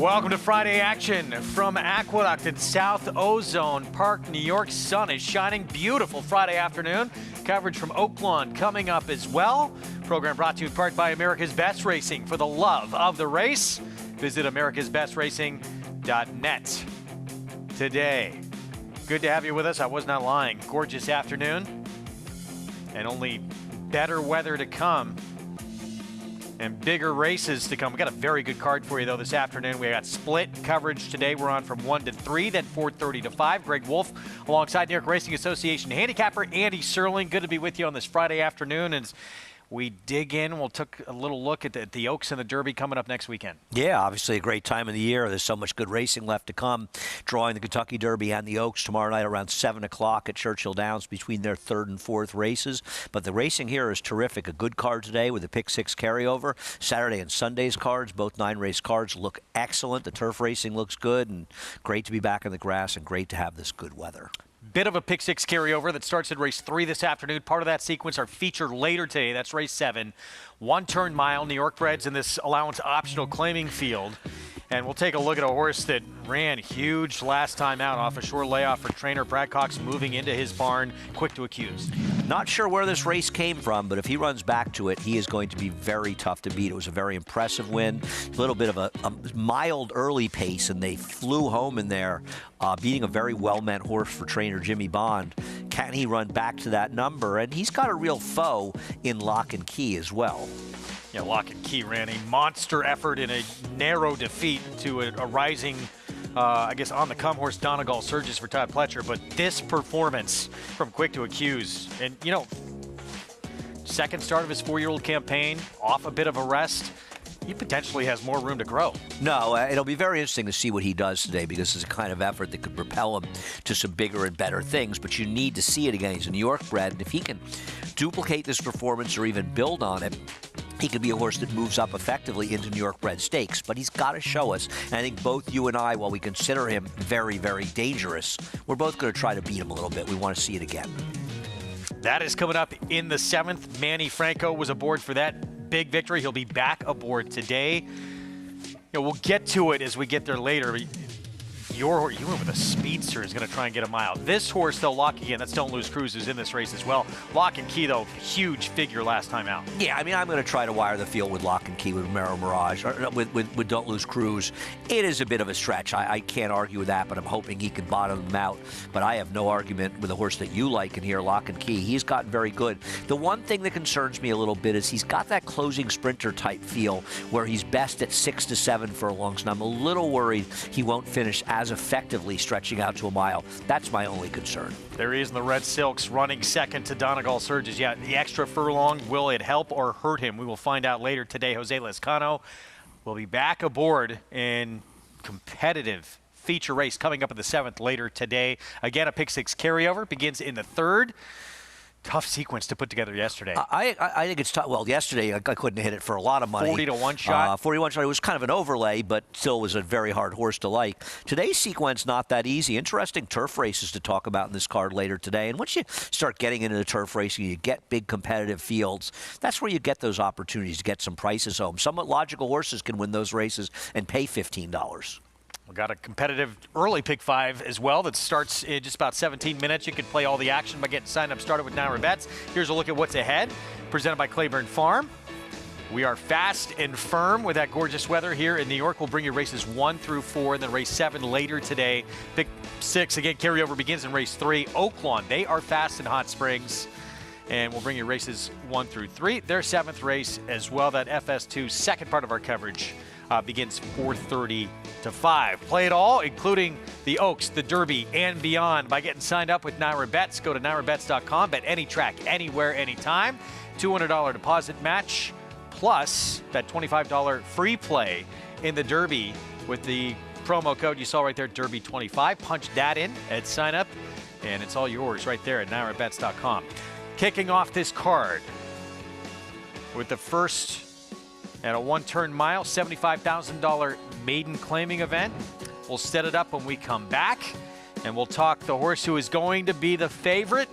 Welcome to Friday action from Aqueduct in South Ozone Park, New York. Sun is shining. Beautiful Friday afternoon. Coverage from Oaklawn coming up as well. Program brought to you in part by America's Best Racing. For the love of the race, visit americasbestracing.net today. Good to have you with us. I was not lying. Gorgeous afternoon and only better weather to come. And bigger races to come. We got a very good card for you, though, this afternoon. We got split coverage today. We're on from 1 to 3, then 4:30 to 5. Greg Wolf alongside New York Racing Association handicapper Andy Serling. Good to be with you on this Friday afternoon. And we dig in. We'll take a little look at the Oaks and the Derby coming up next weekend. Yeah, obviously a great time of the year. There's so much good racing left to come. Drawing the Kentucky Derby and the Oaks tomorrow night around 7 o'clock at Churchill Downs between their third and fourth races. But the racing here is terrific. A good card today with a pick six carryover. Saturday and Sunday's cards, both 9-race cards, look excellent. The turf racing looks good, and great to be back in the grass and great to have this good weather. Bit of a pick six carryover that starts at race 3 this afternoon. Part of that sequence are featured later today. That's race 7. 1-turn mile, New York breds in this allowance optional claiming field. And we'll take a look at a horse that ran huge last time out off a short layoff for trainer Brad Cox, moving into his barn, quick to accuse. Not sure where this race came from, but if he runs back to it, he is going to be very tough to beat. It was a very impressive win, a little bit of a mild early pace, and they flew home in there, beating a very well-meant horse for trainer Jimmy Bond. Can he run back to that number? And he's got a real foe in Lock and Key as well. Yeah, Lock and Key ran a monster effort in a narrow defeat to a rising, I guess, on-the-come horse Donegal Surges for Todd Pletcher. But this performance from quick to accuse, and, you know, second start of his 4-year-old campaign, off a bit of a rest, he potentially has more room to grow. No, it'll be very interesting to see what he does today, because it's a kind of effort that could propel him to some bigger and better things, but you need to see it again. He's a New York bred, and if he can duplicate this performance or even build on it, he could be a horse that moves up effectively into New York bred stakes, but he's got to show us. And I think both you and I, while we consider him very, very dangerous, we're both going to try to beat him a little bit. We want to see it again. That is coming up in the 7th. Manny Franco was aboard for that big victory. He'll be back aboard today. You know, we'll get to it as we get there later. You went with a speedster is going to try and get a mile. This horse, though, Lock again, that's Don't Lose Cruz, is in this race as well. Lock and Key, though, huge figure last time out. Yeah, I mean, I'm going to try to wire the field with Lock and Key, with Mero Mirage, or with Don't Lose Cruz. It is a bit of a stretch. I can't argue with that, but I'm hoping he can bottom them out. But I have no argument with a horse that you like in here, Lock and Key. He's gotten very good. The one thing that concerns me a little bit is he's got that closing sprinter type feel where he's best at 6 to 7 furlongs, and I'm a little worried he won't finish as effectively stretching out to a mile. That's my only concern. There he is in the red silks, running second to Donegal Surges. Yeah, the extra furlong, will it help or hurt him? We will find out later today. Jose Lezcano will be back aboard in competitive feature race coming up in the 7th later today. Again, a pick six carryover begins in the 3rd. Tough sequence to put together yesterday. I think it's tough. Well, yesterday I couldn't hit it for a lot of money. 40 to 1 shot. 41 shot. It was kind of an overlay, but still was a very hard horse to like. Today's sequence not that easy. Interesting turf races to talk about in this card later today. And once you start getting into the turf racing, you get big competitive fields. That's where you get those opportunities to get some prices home. Somewhat logical horses can win those races and pay $15. We've got a competitive early pick 5 as well that starts in just about 17 minutes. You can play all the action by getting signed up started with Naira Bets. Here's a look at what's ahead, presented by Claiborne Farm. We are fast and firm with that gorgeous weather here in New York. We'll bring you races 1 through 4 and then race 7 later today. Pick 6, again, carryover begins in race 3. Oaklawn, they are fast in Hot Springs. And we'll bring you races 1 through 3. Their 7th race as well, that FS2 second part of our coverage. Begins 4:30 to 5. Play it all, including the Oaks, the Derby, and beyond by getting signed up with Naira Bets. Go to nairabets.com. Bet any track, anywhere, anytime. $200 deposit match, plus that $25 free play in the Derby with the promo code you saw right there, Derby25. Punch that in at sign up, and it's all yours right there at nairabets.com. Kicking off this card with the first at a 1-turn mile, $75,000 maiden claiming event. We'll set it up when we come back, and we'll talk the horse who is going to be the favorite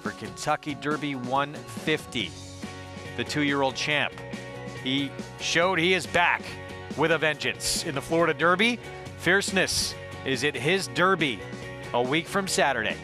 for Kentucky Derby 150, the 2-year-old champ. He showed he is back with a vengeance. In the Florida Derby, Fierceness is at his Derby a week from Saturday.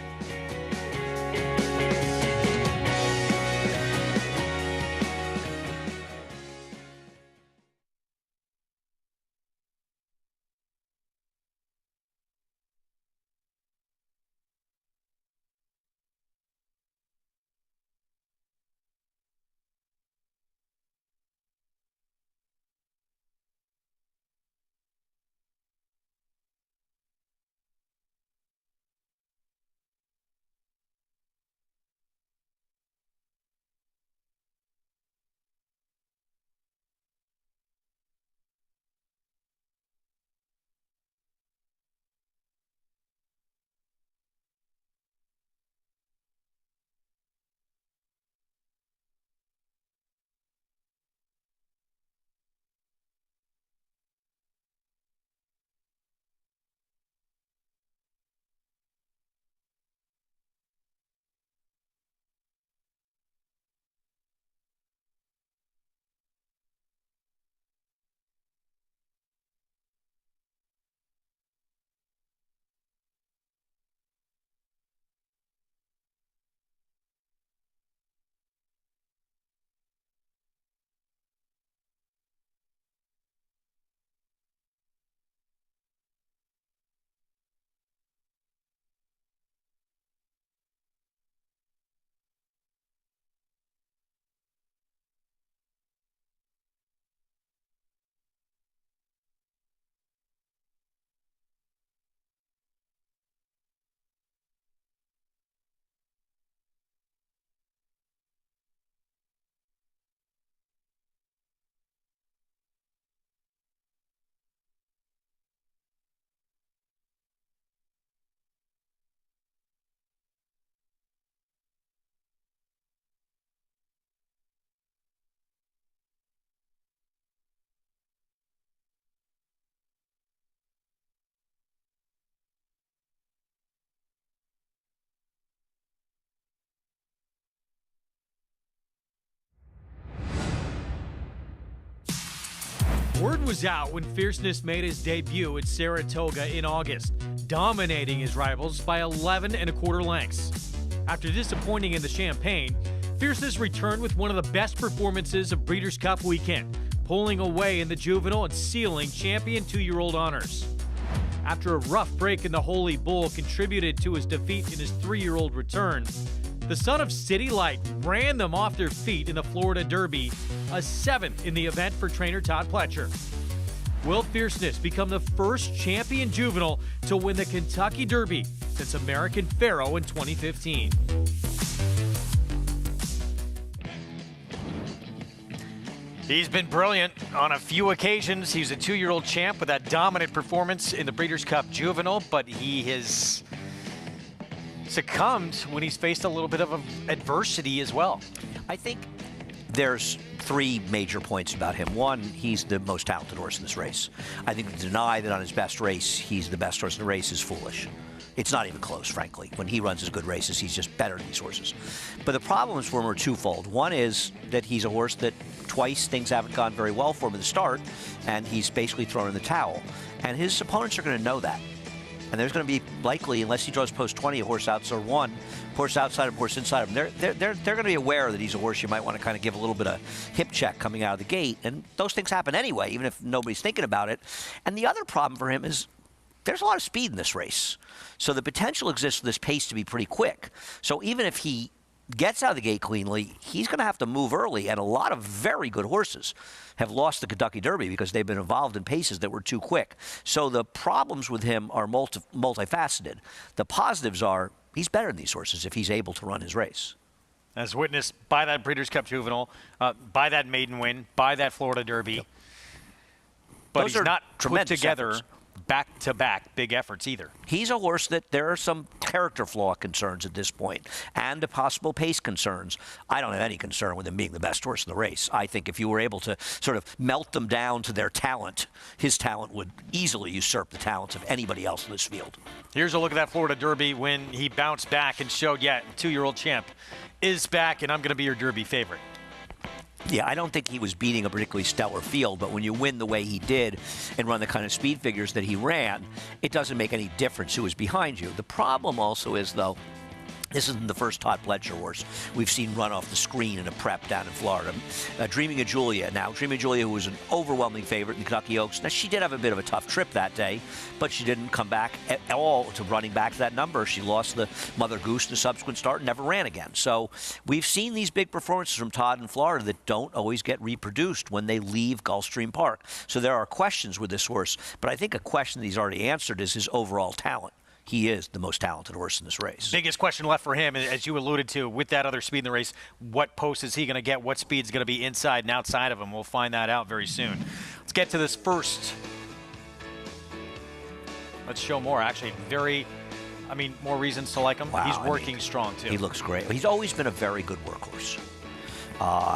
Word was out when Fierceness made his debut at Saratoga in August, dominating his rivals by 11 1/4 lengths. After disappointing in the Champaign, Fierceness returned with one of the best performances of Breeders' Cup weekend, pulling away in the Juvenile and sealing champion 2-year-old honors. After a rough break in the Holy Bull contributed to his defeat in his 3-year-old return, the son of City Light ran them off their feet in the Florida Derby, a 7th in the event for trainer Todd Pletcher. Will Fierceness become the first champion juvenile to win the Kentucky Derby since American Pharoah in 2015? He's been brilliant on a few occasions. He's a 2-year-old champ with that dominant performance in the Breeders' Cup Juvenile, but he has succumbed when he's faced a little bit of adversity as well. I think there's 3 major points about him. One, he's the most talented horse in this race. I think to deny that on his best race he's the best horse in the race is foolish. It's not even close, frankly. When he runs his good races, he's just better than these horses. But the problems for him are twofold. One is that he's a horse that twice things haven't gone very well for him at the start, and he's basically thrown in the towel. And his opponents are going to know that. And there's going to be likely, unless he draws post 20, a horse outside or one, horse outside him, horse inside him. They're going to be aware that he's a horse you might want to kind of give a little bit of hip check coming out of the gate. And those things happen anyway, even if nobody's thinking about it. And the other problem for him is there's a lot of speed in this race. So the potential exists for this pace to be pretty quick. So even if he gets out of the gate cleanly, he's going to have to move early, and a lot of very good horses have lost the Kentucky Derby because they've been involved in paces that were too quick. So the problems with him are multifaceted. The positives are he's better than these horses if he's able to run his race. As witnessed by that Breeders' Cup Juvenile, by that maiden win, by that Florida Derby. Yep. But Those he's not put together efforts. Back-to-back big efforts either. He's a horse that there are some character flaw concerns at this point and possible pace concerns. I don't have any concern with him being the best horse in the race. I think if you were able to sort of melt them down to their talent, his talent would easily usurp the talents of anybody else in this field. Here's a look at that Florida Derby when he bounced back and showed, 2-year-old champ is back, and I'm going to be your Derby favorite. Yeah, I don't think he was beating a particularly stellar field, but when you win the way he did and run the kind of speed figures that he ran, it doesn't make any difference who is behind you. The problem also is, though, this isn't the first Todd Pletcher horse we've seen run off the screen in a prep down in Florida. Dreaming of Julia. Now, Dreaming of Julia, who was an overwhelming favorite in the Kentucky Oaks. Now, she did have a bit of a tough trip that day, but she didn't come back at all to running back to that number. She lost the Mother Goose in the subsequent start and never ran again. So we've seen these big performances from Todd in Florida that don't always get reproduced when they leave Gulfstream Park. So there are questions with this horse, but I think a question that he's already answered is his overall talent. He is the most talented horse in this race. Biggest question left for him, as you alluded to, with that other speed in the race, what post is he going to get? What speed is going to be inside and outside of him? We'll find that out very soon. Let's get to this first. Let's show more, actually. More reasons to like him. Wow, He's working strong, too. He looks great. He's always been a very good workhorse.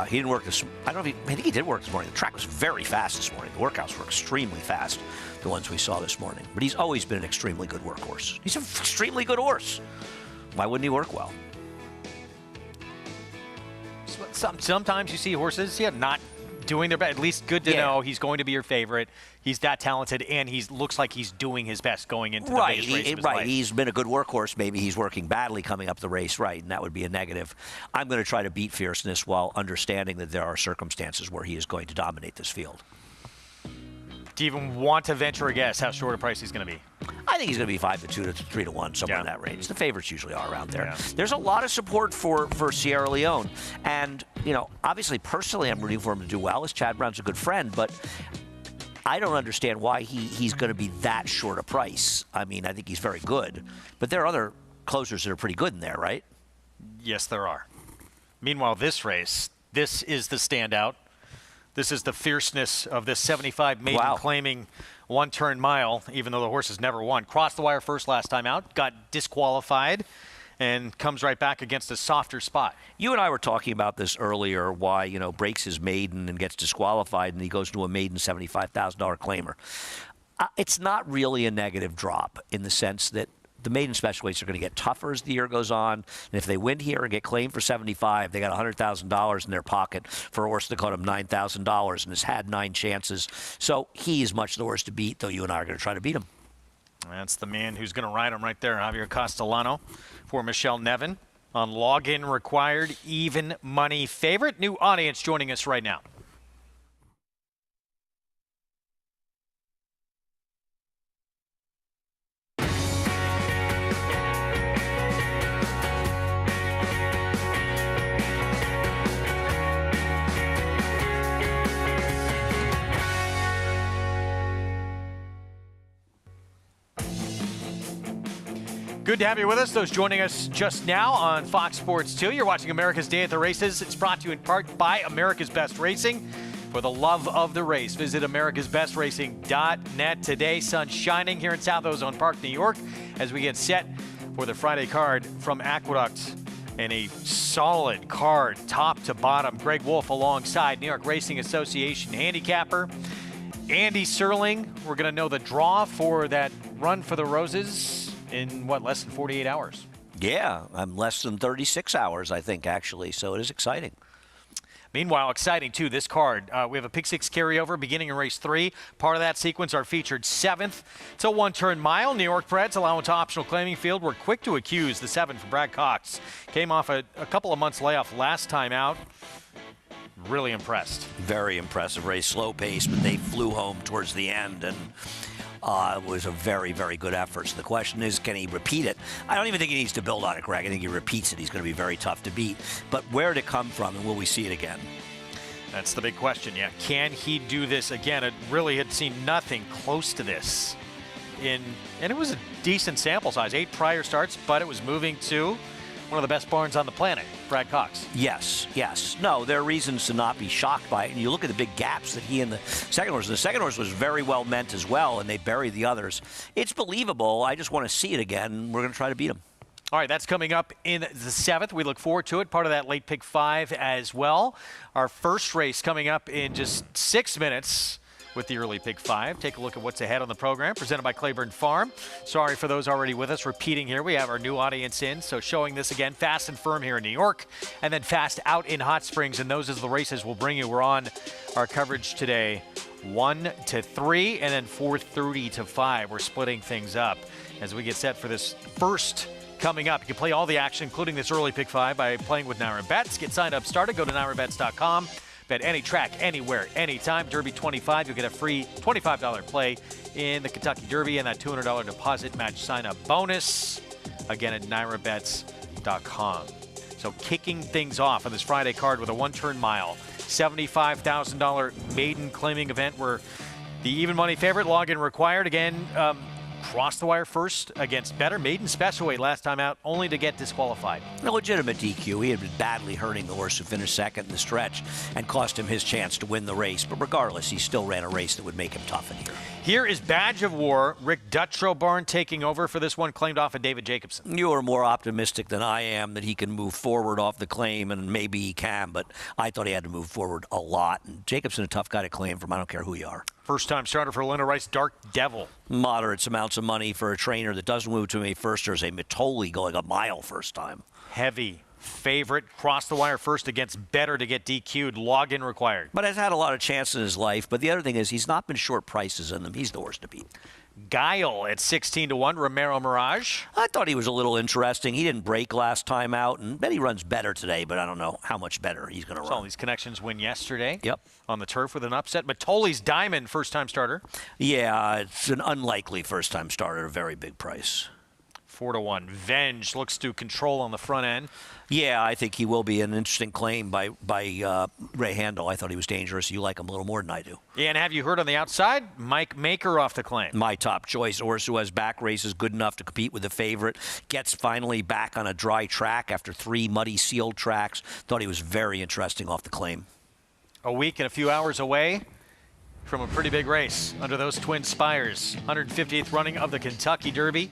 He didn't work this. I think he did work this morning. The track was very fast this morning. The workouts were extremely fast, the ones we saw this morning. But he's always been an extremely good workhorse. He's an extremely good horse. Why wouldn't he work well? Sometimes you see horses, not doing their best. At least good to know he's going to be your favorite. He's that talented, and he looks like he's doing his best going into the biggest race of his life. He's been a good workhorse. Maybe he's working badly coming up the race, and that would be a negative. I'm going to try to beat Fierceness while understanding that there are circumstances where he is going to dominate this field. Do you even want to venture a guess how short a price he's going to be? I think he's going to be 5-2 to 3-1, somewhere in that range. The favorites usually are around there. Yeah. There's a lot of support for Sierra Leone. And, obviously, personally, I'm rooting for him to do well, as Chad Brown's a good friend, but I don't understand why he's going to be that short a price. I think he's very good. But there are other closers that are pretty good in there, right? Yes, there are. Meanwhile, this race, this is the standout. This is the fierceness of this 75 maiden claiming one-turn mile, even though the horse has never won. Crossed the wire first last time out, got disqualified, and comes right back against a softer spot. You and I were talking about this earlier, why, breaks his maiden and gets disqualified, and he goes to a maiden $75,000 claimer. It's not really a negative drop in the sense that the maiden special weights are going to get tougher as the year goes on. And if they win here and get claimed for 75, they got $100,000 in their pocket for a horse that caught him $9,000 and has had 9 chances. So he is much the horse to beat, though you and I are going to try to beat him. That's the man who's going to ride him right there, Javier Castellano for Michelle Nevin on login required, even money favorite. New audience joining us right now. Good to have you with us. Those joining us just now on Fox Sports 2. You're watching America's Day at the Races. It's brought to you in part by America's Best Racing. For the love of the race, visit americasbestracing.net today. Sun shining here in South Ozone Park, New York, as we get set for the Friday card from Aqueduct. And a solid card, top to bottom. Greg Wolf alongside New York Racing Association handicapper Andy Serling. We're going to know the draw for that run for the Roses in, less than 48 hours? Yeah, I'm less than 36 hours, I think, actually, so it is exciting. Meanwhile, exciting, too, this card. We have a pick 6 carryover beginning in race 3. Part of that sequence, our featured 7th. It's a one-turn mile. New York Preds, allowance optional claiming field. We're quick to accuse the 7 from Brad Cox. Came off a couple of months layoff last time out. Really impressed. Very impressive race, slow pace, but they flew home towards the end, and it was a very, very good effort. So the question is, can he repeat it? I don't even think he needs to build on it, Greg. I think he repeats it. He's going to be very tough to beat. But where did it come from, and will we see it again? That's the big question, yeah. Can he do this again? It really had seen nothing close to this. And it was a decent sample size, 8 prior starts, but it was moving to one of the best barns on the planet, Brad Cox. Yes. No, there are reasons to not be shocked by it. And you look at the big gaps that he and the second horse was very well meant as well, and they buried the others. It's believable. I just want to see it again. We're going to try to beat him. All right, that's coming up in the 7th. We look forward to it. Part of that late pick 5 as well. Our first race coming up in just 6 minutes. with the early pick 5. Take a look at what's ahead on the program, presented by Claiborne Farm. Sorry for those already with us. Repeating here, we have our new audience in, so showing this again, Fast and Firm here in New York, and then Fast out in Hot Springs, and those is the races we'll bring you. We're on our coverage today 1 to 3, and then 4:30 to 5. We're splitting things up as we get set for this first coming up. You can play all the action, including this early pick 5, by playing with Naira Bets. Get signed up, started. Go to nairabets.com. Bet any track, anywhere, anytime. Derby 25, you'll get a free $25 play in the Kentucky Derby and that $200 deposit match sign-up bonus. Again, at nairabets.com. So kicking things off on this Friday card with a one-turn mile, $75,000 maiden claiming event where the even money favorite, login required. Again, crossed the wire first against Better. Maiden special weight last time out, only to get disqualified. A legitimate DQ. He had been badly hurting the horse who finished second in the stretch and cost him his chance to win the race. But regardless, he still ran a race that would make him tough in here. Here is Badge of War. Rick Dutrow Barn taking over for this one, claimed off of David Jacobson. You are more optimistic than I am that he can move forward off the claim, and maybe he can, but I thought he had to move forward a lot. And Jacobson, a tough guy to claim from, I don't care who you are. First-time starter for Linda Rice, Dark Devil. Moderate amounts of money for a trainer that doesn't move too many first. There's a Mitoli going a mile first time. Heavy favorite, crossed the wire first against Better to get DQ'd, login required. But has had a lot of chances in his life. But the other thing is he's not been short prices in them. He's the horse to beat. Guile at 16 to 1, Romero Mirage. I thought he was a little interesting. He didn't break last time out, and bet he runs better today, but I don't know how much better he's going to run. All these connections win yesterday. Yep. On the turf with an upset. Mitoli's Diamond, first-time starter. Yeah, it's an unlikely first-time starter, a very big price. 4 to 1. Venge looks to control on the front end. Yeah, I think he will be an interesting claim by Ray Handel. I thought he was dangerous. You like him a little more than I do. Yeah, and have you heard on the outside? Mike Maker off the claim. My top choice. Horse who has back races good enough to compete with the favorite. Gets finally back on a dry track after 3 muddy sealed tracks. Thought he was very interesting off the claim. A week and a few hours away from a pretty big race under those twin spires. 150th running of the Kentucky Derby.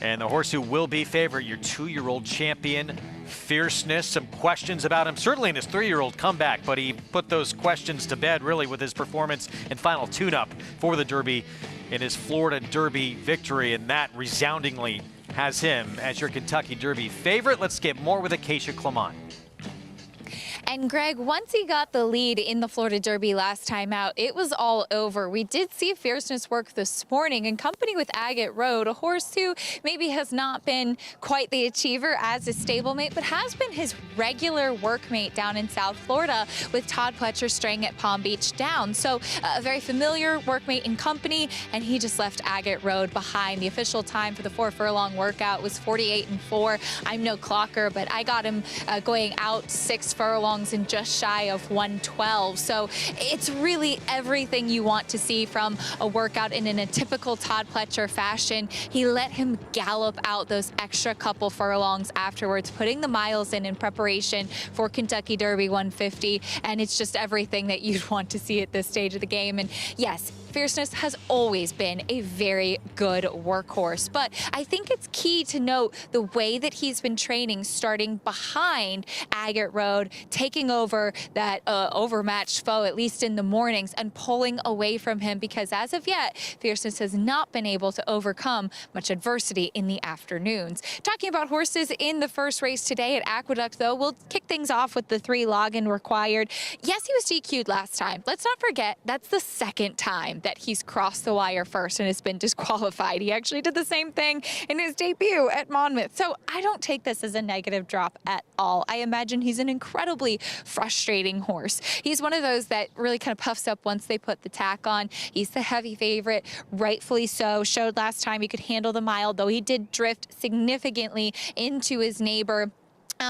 And the horse who will be favorite, your 2-year-old champion, Fierceness. Some questions about him, certainly in his 3-year-old comeback, but he put those questions to bed, really, with his performance and final tune-up for the Derby in his Florida Derby victory, and that resoundingly has him as your Kentucky Derby favorite. Let's get more with Acacia Clement. And Greg, once he got the lead in the Florida Derby last time out, it was all over. We did see Fierceness work this morning in company with Agate Road, a horse who maybe has not been quite the achiever as a stablemate, but has been his regular workmate down in South Florida with Todd Pletcher staying at Palm Beach Downs. So a very familiar workmate in company, and he just left Agate Road behind. The official time for the 4 furlong workout was 48-4. I'm no clocker, but I got him going out 6 furlongs and just shy of 112. So it's really everything you want to see from a workout, and in a typical Todd Pletcher fashion, he let him gallop out those extra couple furlongs afterwards, putting the miles in preparation for Kentucky Derby 150. And it's just everything that you'd want to see at this stage of the game. And yes, Fierceness has always been a very good workhorse, but I think it's key to note the way that he's been training, starting behind Agate Road, taking over that overmatched foe, at least in the mornings, and pulling away from him, because as of yet, Fierceness has not been able to overcome much adversity in the afternoons. Talking about horses in the first race today at Aqueduct, though, we'll kick things off with the 3 login required. Yes, he was DQ'd last time. Let's not forget, that's the second time that he's crossed the wire first and has been disqualified. He actually did the same thing in his debut at Monmouth. So I don't take this as a negative drop at all. I imagine he's an incredibly frustrating horse. He's one of those that really kind of puffs up once they put the tack on. He's the heavy favorite, rightfully so. Showed last time he could handle the mile, though he did drift significantly into his neighbor.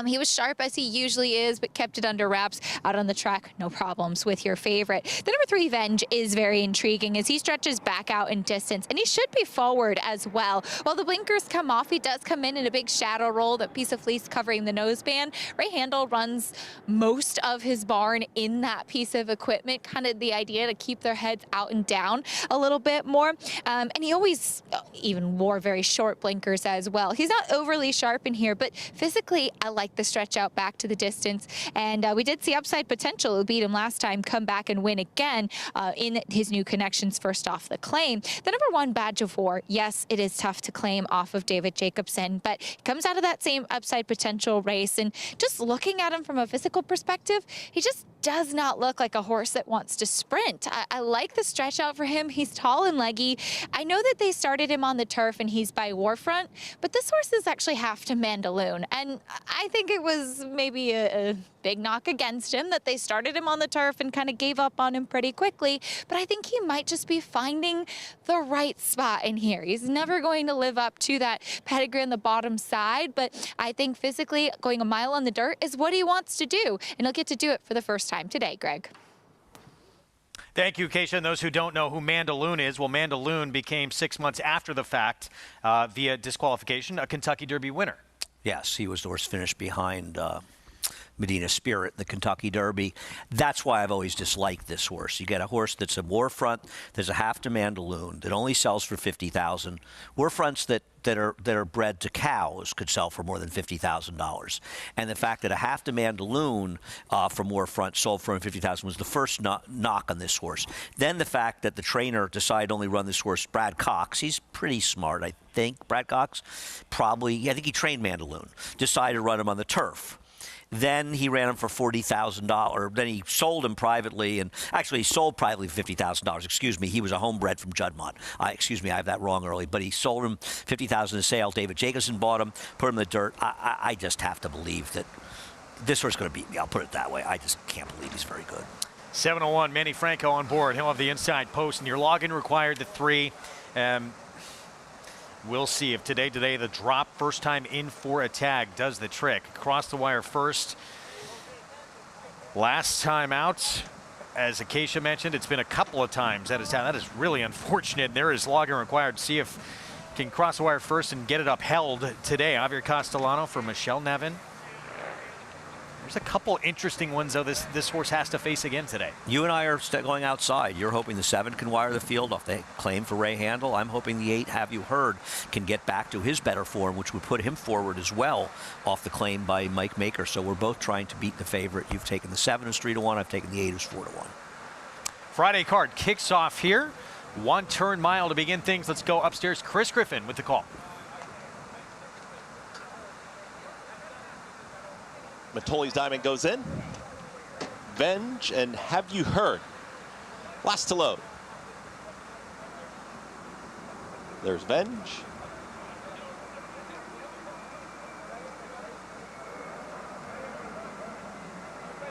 He was sharp as he usually is, but kept it under wraps out on the track. No problems with your favorite. The number 3, Venge, is very intriguing as he stretches back out in distance, and he should be forward as well. While the blinkers come off, he does come in a big shadow roll, that piece of fleece covering the noseband. Ray Handel runs most of his barn in that piece of equipment, kind of the idea to keep their heads out and down a little bit more. And he always even wore very short blinkers as well. He's not overly sharp in here, but physically, I like like the stretch out back to the distance. And we did see upside potential. Who beat him last time, come back and win again in his new connections first off the claim. The number 1 Badge of War, yes, it is tough to claim off of David Jacobson, but he comes out of that same upside potential race. And just looking at him from a physical perspective, he just does not look like a horse that wants to sprint. I like the stretch out for him. He's tall and leggy. I know that they started him on the turf and he's by Warfront, but this horse is actually half to Mandaloun. And I think it was maybe a big knock against him that they started him on the turf and kind of gave up on him pretty quickly. But I think he might just be finding the right spot in here. He's never going to live up to that pedigree on the bottom side, but I think physically going a mile on the dirt is what he wants to do. And he'll get to do it for the first time today, Greg. Thank you, Keisha. And those who don't know who Mandaloun is, well, Mandaloun became 6 months after the fact via disqualification a Kentucky Derby winner. Yes, he was the horse finished behind Medina Spirit, the Kentucky Derby. That's why I've always disliked this horse. You get a horse that's a Warfront, there's a half to Mandaloun that only sells for $50,000. Warfronts that are bred to cows could sell for more than $50,000. And the fact that a half to Mandaloun from Warfront sold for $50,000 was the first knock on this horse. Then the fact that the trainer decided to only run this horse, Brad Cox, he's pretty smart, I think. Brad Cox, probably, I think he trained Mandaloun, decided to run him on the turf. Then he ran him for $40,000. Then he sold him privately, and actually he sold privately for $50,000. Excuse me, he was a homebred from Juddmonte. Excuse me, I have that wrong early. But he sold him $50,000 a sale. David Jacobson bought him, put him in the dirt. I just have to believe that this horse is going to beat me. I'll put it that way. I just can't believe he's very good. 7:01, Manny Franco on board. He'll have the inside post, and your login required the 3. We'll see if today the drop first time in for a tag does the trick. Across the wire first. Last time out, as Acacia mentioned, it's been a couple of times that is really unfortunate. There is login required. See if can cross the wire first and get it upheld today. Javier Castellano for Michelle Nevin. There's a couple interesting ones, though, this horse has to face again today. You and I are going outside. You're hoping the 7 can wire the field off the claim for Ray Handel. I'm hoping the 8, Have You Heard, can get back to his better form, which would put him forward as well off the claim by Mike Maker. So we're both trying to beat the favorite. You've taken the 7 as 3-1. I've taken the 8 as 4-1. Friday card kicks off here. 1 turn mile to begin things. Let's go upstairs. Chris Griffin with the call. Matoli's Diamond goes in. Venge and Have You Heard? Last to load. There's Venge.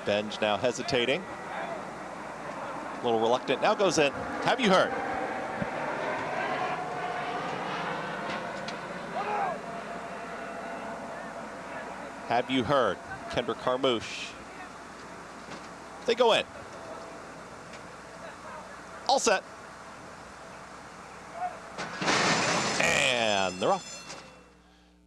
Venge now hesitating. A little reluctant. Now goes in. Have You Heard? Have You Heard? Kendrick Carmouche. They go in. All set. And they're off.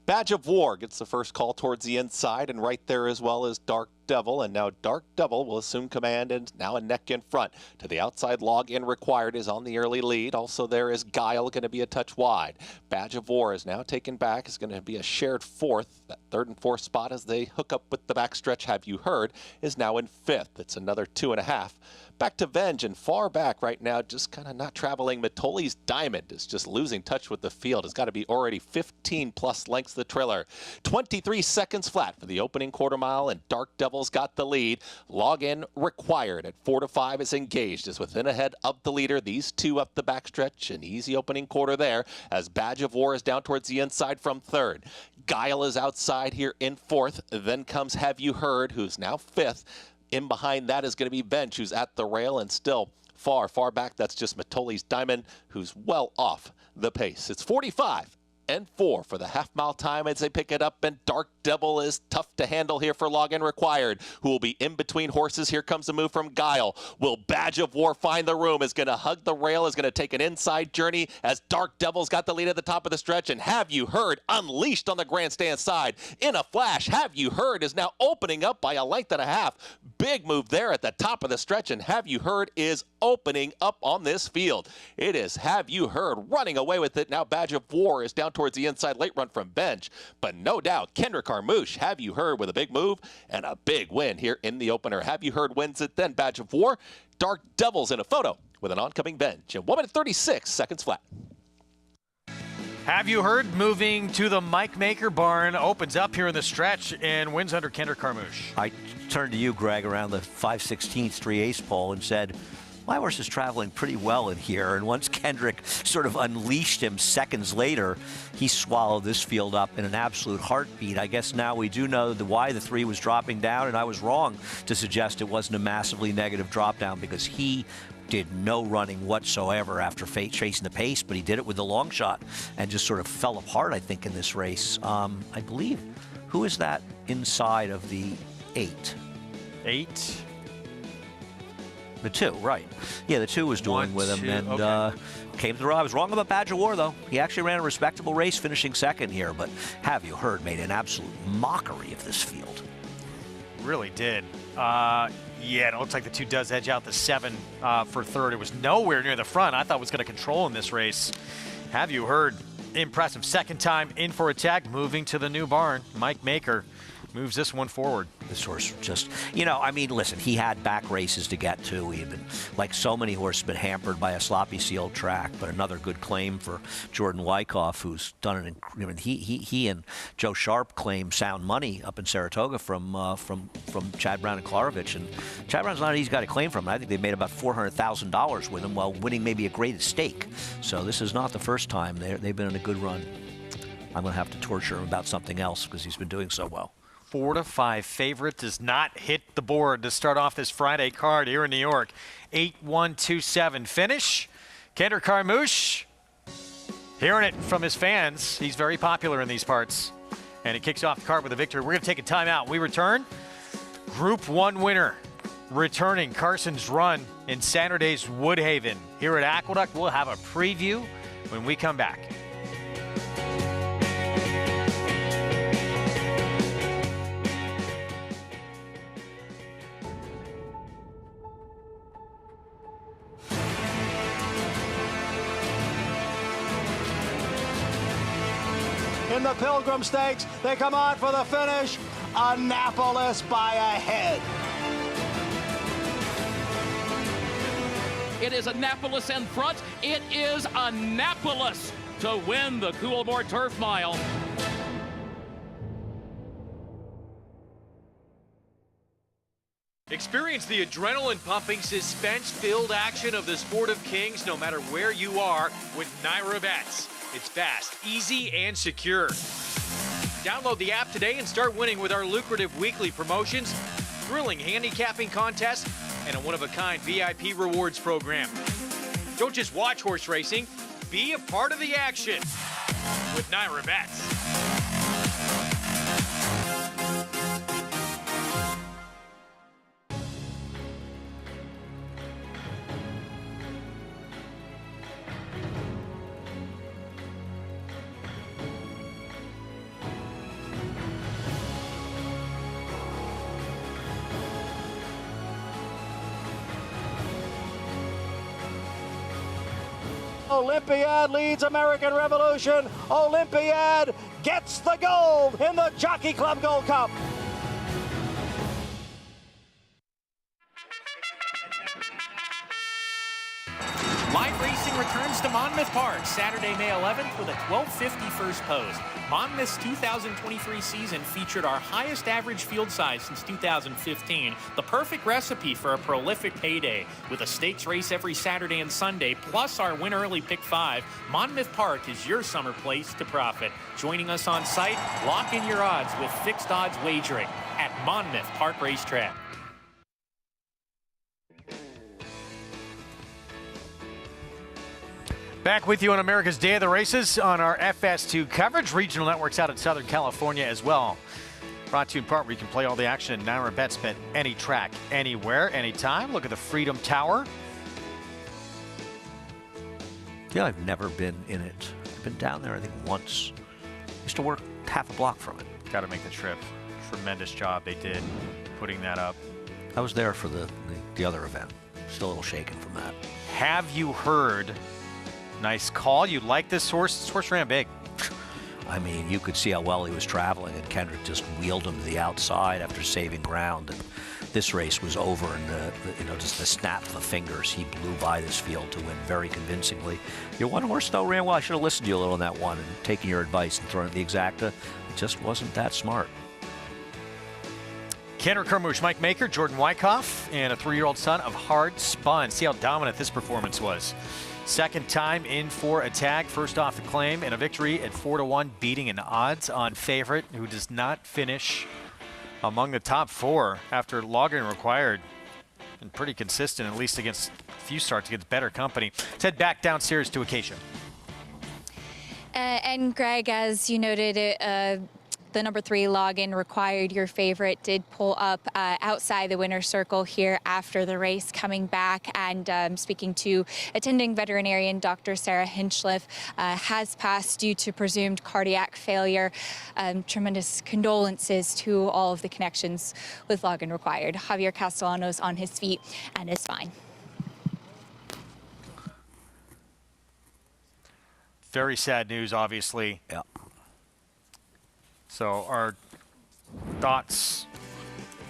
Badge of War gets the first call towards the inside, and right there as well as Dark Devil. And now Dark Devil will assume command and now a neck in front. To the outside, log in required is on the early lead. Also there is Guile, going to be a touch wide. Badge of War is now taken back. It's going to be a shared 4th. That 3rd and 4th spot as they hook up with the backstretch Have You Heard is now in 5th. It's another 2.5. Back to Venge, and far back right now, just kind of not traveling. Matoli's Diamond is just losing touch with the field. It's got to be already 15+ lengths the trailer. 23 seconds flat for the opening quarter mile, and Dark Devil's got the lead. Log in required at 4 to 5 is engaged, is within ahead of the leader. These 2 up the backstretch, an easy opening quarter there as Badge of War is down towards the inside from 3rd. Guile is outside here in 4th. Then comes Have You Heard, who's now 5th. In behind that is going to be Bench, who's at the rail and still far, far back. That's just Matoli's Diamond, who's well off the pace. It's 45-4 for the half-mile time as they pick it up, and Dark Devil is tough to handle here for login required, who will be in between horses. Here comes the move from Guile. Will Badge of War find the room? Is going to hug the rail, is going to take an inside journey as Dark Devil's got the lead at the top of the stretch, and Have You Heard unleashed on the grandstand side. In a flash, Have You Heard is now opening up by a length and a half. Big move there at the top of the stretch, and Have You Heard is opening up on this field. It is Have You Heard running away with it. Now Badge of War is down towards the inside, late run from Bench, but no doubt Kendrick Carmouche. Have You Heard with a big move and a big win here in the opener. Have You Heard wins it then. Badge of War, Dark Devils in a photo with an oncoming bench. And 1 minute 36 seconds flat. Have You Heard moving to the Mike Maker barn, opens up here in the stretch and wins under Kendrick Carmouche. I turned to you, Greg, around the 5/16 3/8 pole and said, my horse is traveling pretty well in here. And once Kendrick sort of unleashed him seconds later, he swallowed this field up in an absolute heartbeat. I guess now we do know why the 3 was dropping down, and I was wrong to suggest it wasn't a massively negative drop down, because he did no running whatsoever after chasing the pace, but he did it with the long shot and just sort of fell apart, I think, in this race. I believe, who is that inside of the 8? 8? The 2, right. Yeah, the 2 was doing 1, with him, 2, and okay. came to the ride. I was wrong about Badge of War, though. He actually ran a respectable race, finishing second here, but Have You Heard made an absolute mockery of this field. Really did. Yeah, it looks like the 2 does edge out the 7 for third. It was nowhere near the front. I thought was going to control in this race. Have You Heard? Impressive. Second time in for attack, moving to the new barn. Mike Maker moves this one forward. This horse just, you know, I mean, listen, he had back races to get to. He had been, like so many horses, been hampered by a sloppy sealed track. But another good claim for Jordan Wyckoff, who's done it. I mean, he and Joe Sharp claim sound money up in Saratoga from Chad Brown and Klarovich. And Chad Brown's not an easy guy to claim from. I think they made about $400,000 with him while winning maybe a great stake. So this is not the first time they've been on a good run. I'm going to have to torture him about something else because he's been doing so well. 4-5 favorite does not hit the board to start off this Friday card here in New York. 8-1-2-7 finish. Kendrick Carmouche, hearing it from his fans. He's very popular in these parts. And he kicks off the card with a victory. We're going to take a timeout. We return. Group 1 winner returning Carson's run in Saturday's Woodhaven. Here at Aqueduct, we'll have a preview when we come back. In the Pilgrim Stakes, they come on for the finish. Annapolis by a head. It is Annapolis in front. It is Annapolis to win the Coolmore Turf Mile. Experience the adrenaline-pumping, suspense-filled action of the Sport of Kings no matter where you are with Naira Bets. It's fast, easy, and secure. Download the app today and start winning with our lucrative weekly promotions, thrilling handicapping contests, and a one-of-a-kind VIP rewards program. Don't just watch horse racing, be a part of the action with Naira Bets. Olympiad leads American Revolution. Olympiad gets the gold in the Jockey Club Gold Cup. Live racing returns to Monmouth Park Saturday, May 11th with a 12:50 first post. Monmouth's 2023 season featured our highest average field size since 2015, the perfect recipe for a prolific payday. With a stakes race every Saturday and Sunday, plus our win early pick 5, Monmouth Park is your summer place to profit. Joining us on site, lock in your odds with fixed odds wagering at Monmouth Park Racetrack. Back with you on America's Day of the Races on our FS2 coverage. Regional networks out in Southern California as well. Brought to you in part where you can play all the action at Naira Bets, bet any track, anywhere, anytime. Look at the Freedom Tower. Yeah, I've never been in it. I've been down there, I think, once. Used to work half a block from it. Got to make the trip. Tremendous job they did putting that up. I was there for the other event. Still a little shaken from that. Have You Heard? Nice call. You like this horse? This horse ran big. I mean, you could see how well he was traveling, and Kendrick just wheeled him to the outside after saving ground. And this race was over in just the snap of the fingers. He blew by this field to win very convincingly. Your one horse, though, ran well. I should have listened to you a little on that one and taken your advice and thrown it the exacta. It just wasn't that smart. Kenner Kermouche, Mike Maker, Jordan Wyckoff, and a 3-year-old son of Hard Spun. See how dominant this performance was. Second time in for a tag, first off the claim, and a victory at 4-1, beating an odds-on favorite who does not finish among the top 4 after logging required. And pretty consistent, at least against a few starts against better company. Let's head back downstairs to Acacia. And Greg, as you noted, the number 3 login required, your favorite did pull up outside the winner's circle here after the race, coming back and speaking to attending veterinarian Dr. Sarah Hinchliff, has passed due to presumed cardiac failure. Tremendous condolences to all of the connections with login required. Javier Castellano's on his feet and is fine. Very sad news, obviously. Yeah. So our thoughts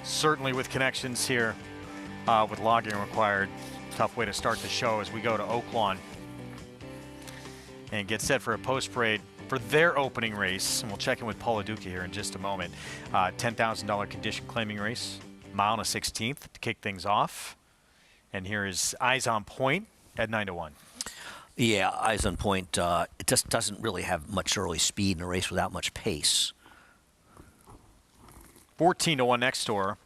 certainly with connections here with logging required. Tough way to start the show as we go to Oaklawn and get set for a post parade for their opening race. And we'll check in with Paula Duca here in just a moment. $10,000 condition claiming race, mile and a 16th to kick things off. And here is Eyes on Point at 9-1. Yeah, Eyes on Point, it just doesn't really have much early speed in a race without much pace. 14-1 next door.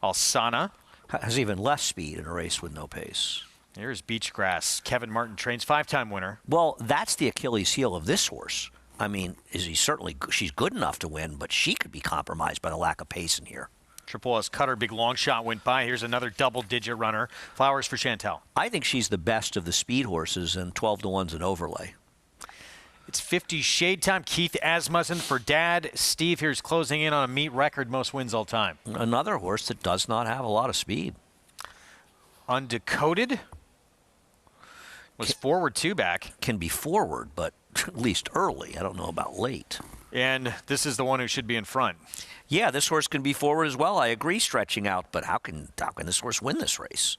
Alsana has even less speed in a race with no pace. Here's Beachgrass. Kevin Martin trains, 5-time winner. Well, that's the Achilles heel of this horse. I mean, she's good enough to win, but she could be compromised by the lack of pace in here. Triple S Cutter, big long shot went by. Here's another double-digit runner. Flowers for Chantel. I think she's the best of the speed horses, and 12-1's an overlay. It's 50 shade time. Keith Asmussen for Dad. Steve here's closing in on a meet record, most wins all time. Another horse that does not have a lot of speed. Undecoded was forward 2 back. Can be forward, but at least early. I don't know about late. And this is the one who should be in front. Yeah, this horse can be forward as well. I agree, stretching out, but how can this horse win this race?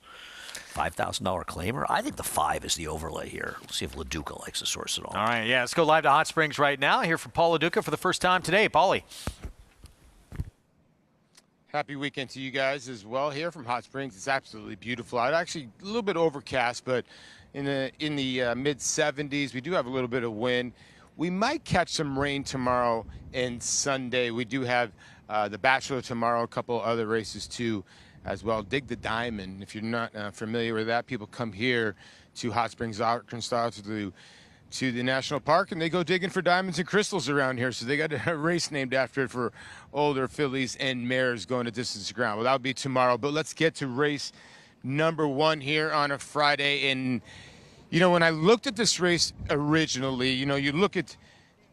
$5,000 claimer? I think the 5 is the overlay here. We'll see if LaDuca likes this horse at all. All right, yeah, let's go live to Hot Springs right now. Here for Paul LaDuca for the first time today. Paulie. Happy weekend to you guys as well here from Hot Springs. It's absolutely beautiful out. Actually, a little bit overcast, but in the mid-70s. We do have a little bit of wind. We might catch some rain tomorrow and Sunday. We do have the Bachelor tomorrow, a couple other races too as well. Dig the Diamond. If you're not familiar with that, people come here to Hot Springs, Arkansas to the national park, and they go digging for diamonds and crystals around here. So they got a race named after it for older fillies and mares going to distance ground. Well, that'll be tomorrow. But let's get to race number 1 here on a Friday. And, you know, when I looked at this race originally, you know, you look at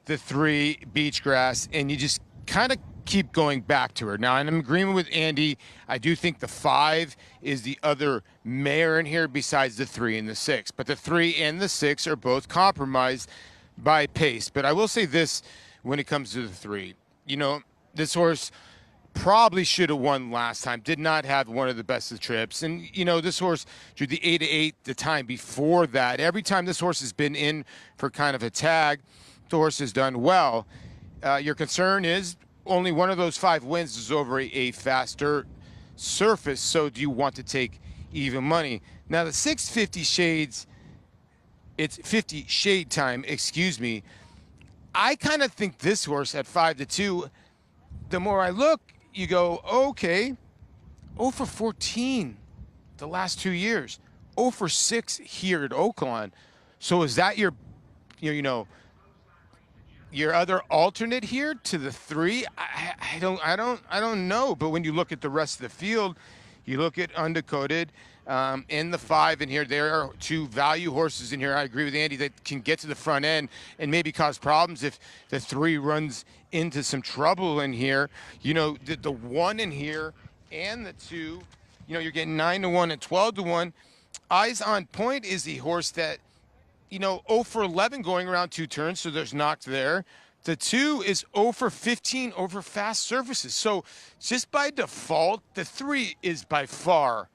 the 3 Beachgrass, and you just kind of keep going back to her. Now, I'm in agreement with Andy. I do think the 5 is the other mare in here besides the 3 and the 6. But the 3 and the 6 are both compromised by pace. But I will say this when it comes to the 3. You know, this horse probably should have won last time. Did not have one of the best of trips. And, you know, this horse drew the 8-8 the time before that. Every time this horse has been in for kind of a tag, the horse has done well. Your concern is only one of those 5 wins is over a faster surface, so do you want to take even money? Now, the 650 shades, it's 50 shade time, excuse me. I kind of think this horse at 5-2, the more I look, you go, okay, 0 for 14 the last 2 years, 0 for 6 here at Oaklawn. So is that your other alternate here to the 3? I don't know. But when you look at the rest of the field, you look at Undecoded and the 5 in here. There are 2 value horses in here. I agree with Andy that can get to the front end and maybe cause problems if the 3 runs into some trouble in here. You know, the 1 in here and the 2, you know, you're getting 9-1 and 12-1. Eyes on Point is the horse that, you know, 0 for 11 going around 2 turns, so there's knocked there. The 2 is 0 for 15 over fast surfaces. So just by default, the 3 is by far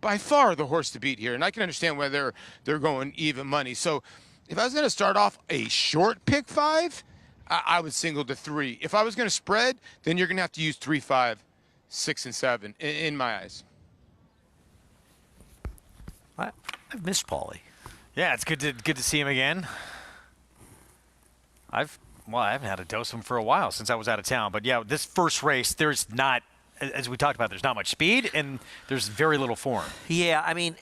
the horse to beat here. And I can understand whether they're going even money. So if I was going to start off a short pick 5, I would single the 3. If I was going to spread, then you're going to have to use 3, 5, 6, and 7 in my eyes. I've missed Paulie. Yeah, it's good to see him again. I haven't had a dose of him for a while since I was out of town. But yeah, this first race, there's not, as we talked about, there's not much speed and there's very little form. Yeah, I mean,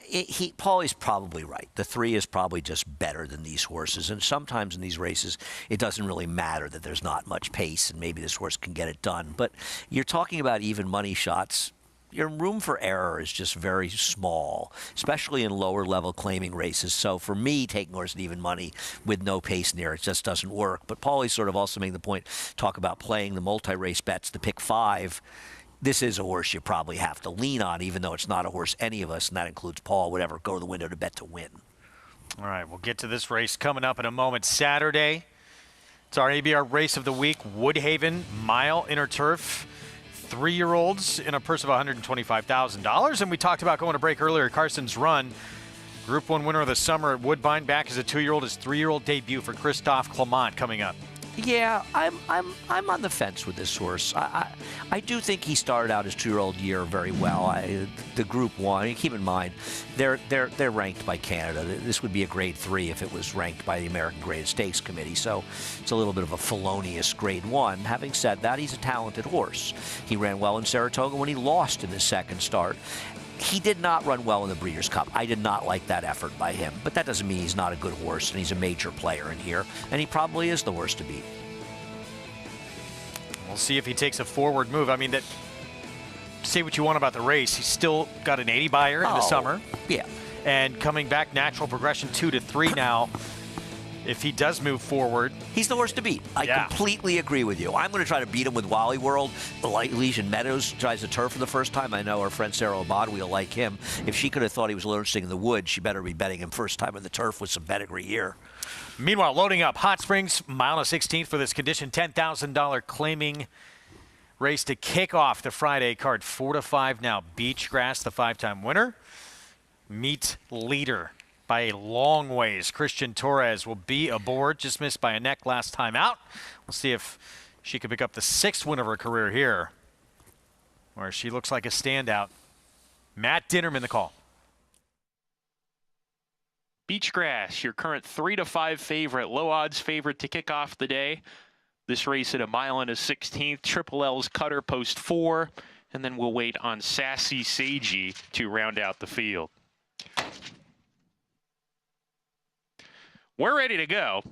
Paulie's probably right. The 3 is probably just better than these horses. And sometimes in these races, it doesn't really matter that there's not much pace and maybe this horse can get it done. But you're talking about even money shots. Your room for error is just very small, especially in lower level claiming races. So for me, taking horse at even money with no pace near it just doesn't work. But Paulie's sort of also making the point, talk about playing the multi-race bets, the pick 5. This is a horse you probably have to lean on, even though it's not a horse any of us, and that includes Paul, would ever go to the window to bet to win. All right, we'll get to this race coming up in a moment. Saturday, it's our ABR race of the week, Woodhaven Mile Inner Turf. 3-year-olds in a purse of $125,000. And we talked about going to break earlier, Carson's Run. Group 1 winner of the summer at Woodbine, back as a 2-year-old. His 3-year-old debut for Christophe Clement coming up. Yeah, I'm on the fence with this horse. I do think he started out his 2-year-old year very well. The Group 1, keep in mind, they're ranked by Canada. This would be a Grade 3 if it was ranked by the American Graded Stakes Committee. So it's a little bit of a felonious Grade 1. Having said that, he's a talented horse. He ran well in Saratoga when he lost in his second start. He did not run well in the Breeders' Cup. I did not like that effort by him. But that doesn't mean he's not a good horse, and he's a major player in here. And he probably is the horse to beat. We'll see if he takes a forward move. I mean, say what you want about the race. He's still got an 80 buyer in the summer. Yeah. And coming back, natural progression 2 to 3 now. If he does move forward, he's the horse to beat. I completely agree with you. I'm going to try to beat him with Wally World. Elysian Meadows tries the turf for the first time. I know our friend Sarah Obad will like him. If she could have thought he was a little interesting in the wood, she better be betting him first time in the turf with some pedigree here. Meanwhile, loading up Hot Springs, mile and 16th for this condition, $10,000 claiming race to kick off the Friday card. 4 to 5 now. Beachgrass, the 5-time winner. Meet leader. By a long ways, Christian Torres will be aboard, just missed by a neck last time out. We'll see if she can pick up the 6th win of her career here, where she looks like a standout. Matt Dinnerman, the call. Beachgrass, your current 3 to 5 favorite, low odds favorite to kick off the day. This race at a mile and a 16th. Triple L's Cutter post 4, and then we'll wait on Sassy Seiji to round out the field. We're ready to go.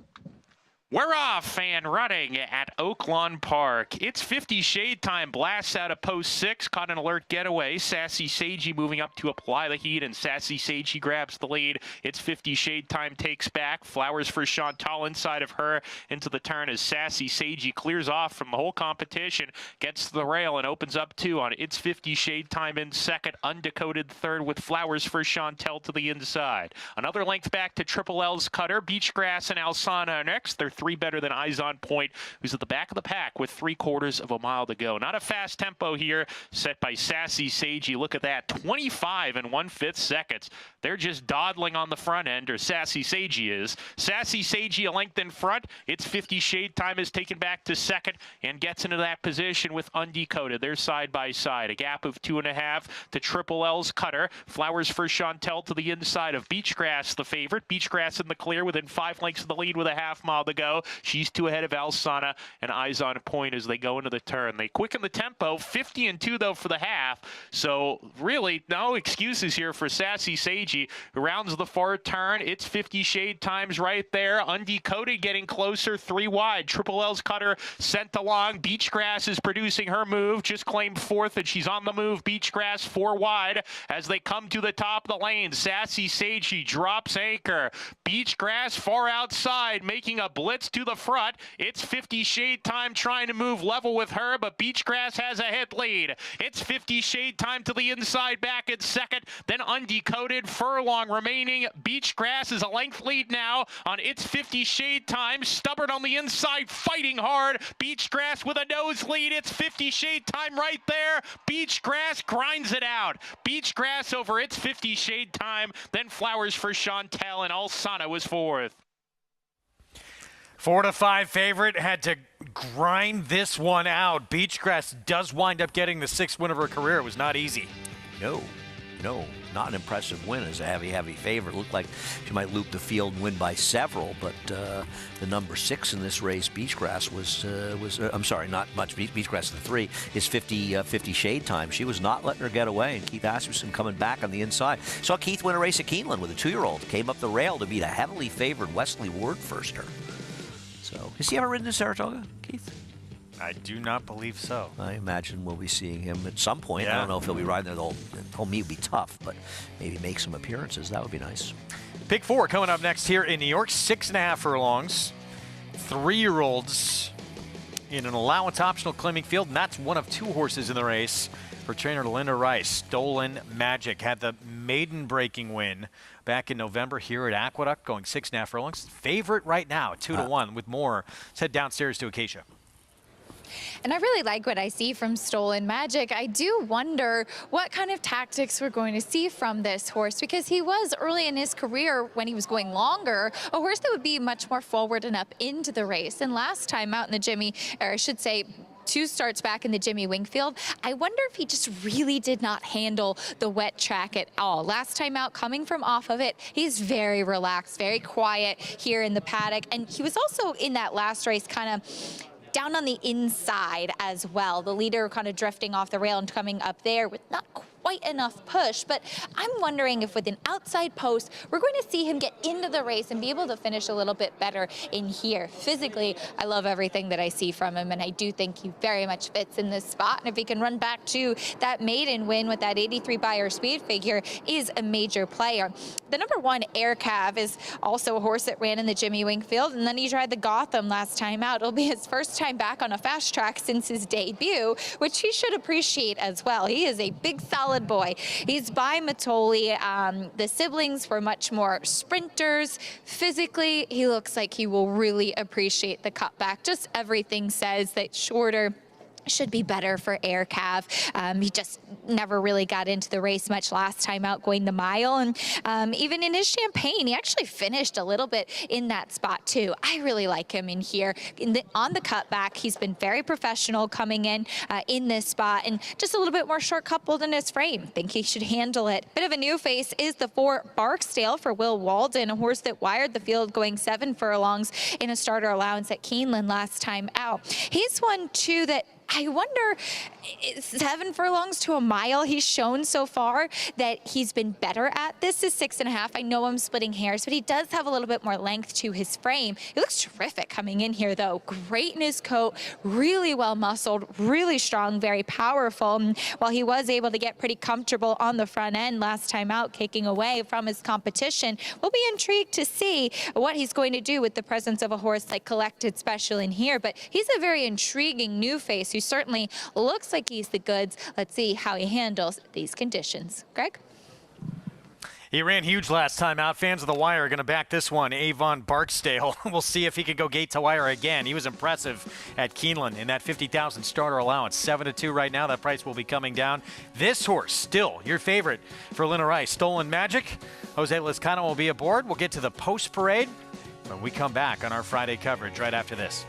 We're off and running at Oaklawn Park. It's 50 Shade Time. Blasts out of post 6. Caught an alert getaway. Sassy Seiji moving up to apply the heat, and Sassy Seiji grabs the lead. It's 50 Shade Time takes back. Flowers for Chantal inside of her into the turn as Sassy Seiji clears off from the whole competition, gets to the rail and opens up 2 on It's 50 Shade Time in second. Undecoded third with Flowers for Chantal to the inside. Another length back to Triple L's Cutter. Beachgrass and Alsana next. They're 3 better than Eyes on Point, who's at the back of the pack with 3/4 of a mile to go. Not a fast tempo here set by Sassy Seiji. Look at that, 25 and 1/5 seconds. They're just dawdling on the front end, or Sassy Seiji is. Sassy Seiji a length in front. It's 50 Shade Time is taken back to second and gets into that position with Undecoded. They're side by side. A gap of 2.5 to Triple L's Cutter. Flowers for Chantal to the inside of Beachgrass, the favorite. Beachgrass in the clear within 5 lengths of the lead with a half mile to go. She's 2 ahead of Alsana and Eyes on Point as they go into the turn. They quicken the tempo, 50 and 2 though for the half. So really no excuses here for Sassy Seiji, who rounds the far turn. It's 50 Shade Times right there. Undecoded getting closer, 3 wide. Triple L's Cutter sent along. Beachgrass is producing her move, just claimed 4th, and she's on the move. Beachgrass 4 wide as they come to the top of the lane. Sassy Seiji drops anchor. Beachgrass far outside, making a blitz gets to the front. It's 50 Shade Time trying to move level with her, but Beachgrass has a head lead. It's 50 Shade Time to the inside back in second, then Undecoded, Furlong remaining. Beachgrass is a length lead now on It's 50 Shade Time. Stubborn on the inside, fighting hard. Beachgrass with a nose lead. It's 50 Shade Time right there. Beachgrass grinds it out. Beachgrass over It's 50 Shade Time, then Flowers for Chantel, and Alsana was fourth. 4-5 favorite, had to grind this one out. Beachgrass does wind up getting the 6th win of her career. It was not easy. No, not an impressive win as a heavy favorite. Looked like she might loop the field and win by several, but the number 6 in this race, Beachgrass, was I'm sorry, not much. Beachgrass the 3 is 50 Shade Time. She was not letting her get away, and Keith Asmussen coming back on the inside. Saw Keith win a race at Keeneland with a 2-year-old. Came up the rail to beat a heavily favored Wesley Wardfirster. So, has he ever ridden in Saratoga, Keith? I do not believe so. I imagine we'll be seeing him at some point. Yeah. I don't know if he'll be riding there. The whole meet will be tough, but maybe make some appearances. That would be nice. Pick 4 coming up next here in New York. 6.5 furlongs. 3-year-olds in an allowance optional claiming field, and that's one of 2 horses in the race for trainer Linda Rice. Stolen Magic had the maiden breaking win back in November here at Aqueduct, going 6.5 furlongs. Favorite right now, 2-1 with more. Let's head downstairs to Acacia. And I really like what I see from Stolen Magic. I do wonder what kind of tactics we're going to see from this horse, because he was early in his career, when he was going longer, a horse that would be much more forward and up into the race. And last time out in the Jimmy, or I should say 2 starts back in the Jimmy Wingfield, I wonder if he just really did not handle the wet track at all. Last time out, coming from off of it, he's very relaxed, very quiet here in the paddock. And he was also in that last race kind of down on the inside as well. The leader kind of drifting off the rail and coming up there with not quite enough push. But I'm wondering if with an outside post, we're going to see him get into the race and be able to finish a little bit better in here. Physically, I love everything that I see from him, and I do think he very much fits in this spot. And if he can run back to that maiden win with that 83 Beyer speed figure, is a major player. The number 1, Air Cav, is also a horse that ran in the Jimmy Wingfield, and then he tried the Gotham last time out. It'll be his first time back on a fast track since his debut, which he should appreciate as well. He is a big, solid boy. He's by Matoli. The siblings were much more sprinters. Physically, he looks like he will really appreciate the cutback. Just everything says that shorter should be better for Air Cav. He just never really got into the race much last time out going the mile. And even in his Champagne, he actually finished a little bit in that spot too. I really like him in here. On the cutback, he's been very professional coming in this spot, and just a little bit more short coupled in his frame. Think he should handle it. Bit of a new face is the 4 Barksdale for Will Walden, a horse that wired the field going 7 furlongs in a starter allowance at Keeneland last time out. He's one too that I wonder, 7 furlongs to a mile, he's shown so far that he's been better at. This is 6.5. I know I'm splitting hairs, but he does have a little bit more length to his frame. He looks terrific coming in here, though. Great in his coat, really well muscled, really strong, very powerful. And while he was able to get pretty comfortable on the front end last time out, kicking away from his competition, we'll be intrigued to see what he's going to do with the presence of a horse like Collected Special in here. But he's a very intriguing new face who certainly looks like he's the goods. Let's see how he handles these conditions. Greg? He ran huge last time out. Fans of the Wire are going to back this one, Avon Barksdale. We'll see if he can go gate to wire again. He was impressive at Keeneland in that 50,000 starter allowance. 7-2 right now. That price will be coming down. This horse, still your favorite for Linda Rice, Stolen Magic. Jose Lizcano will be aboard. We'll get to the post parade when we come back on our Friday coverage right after this.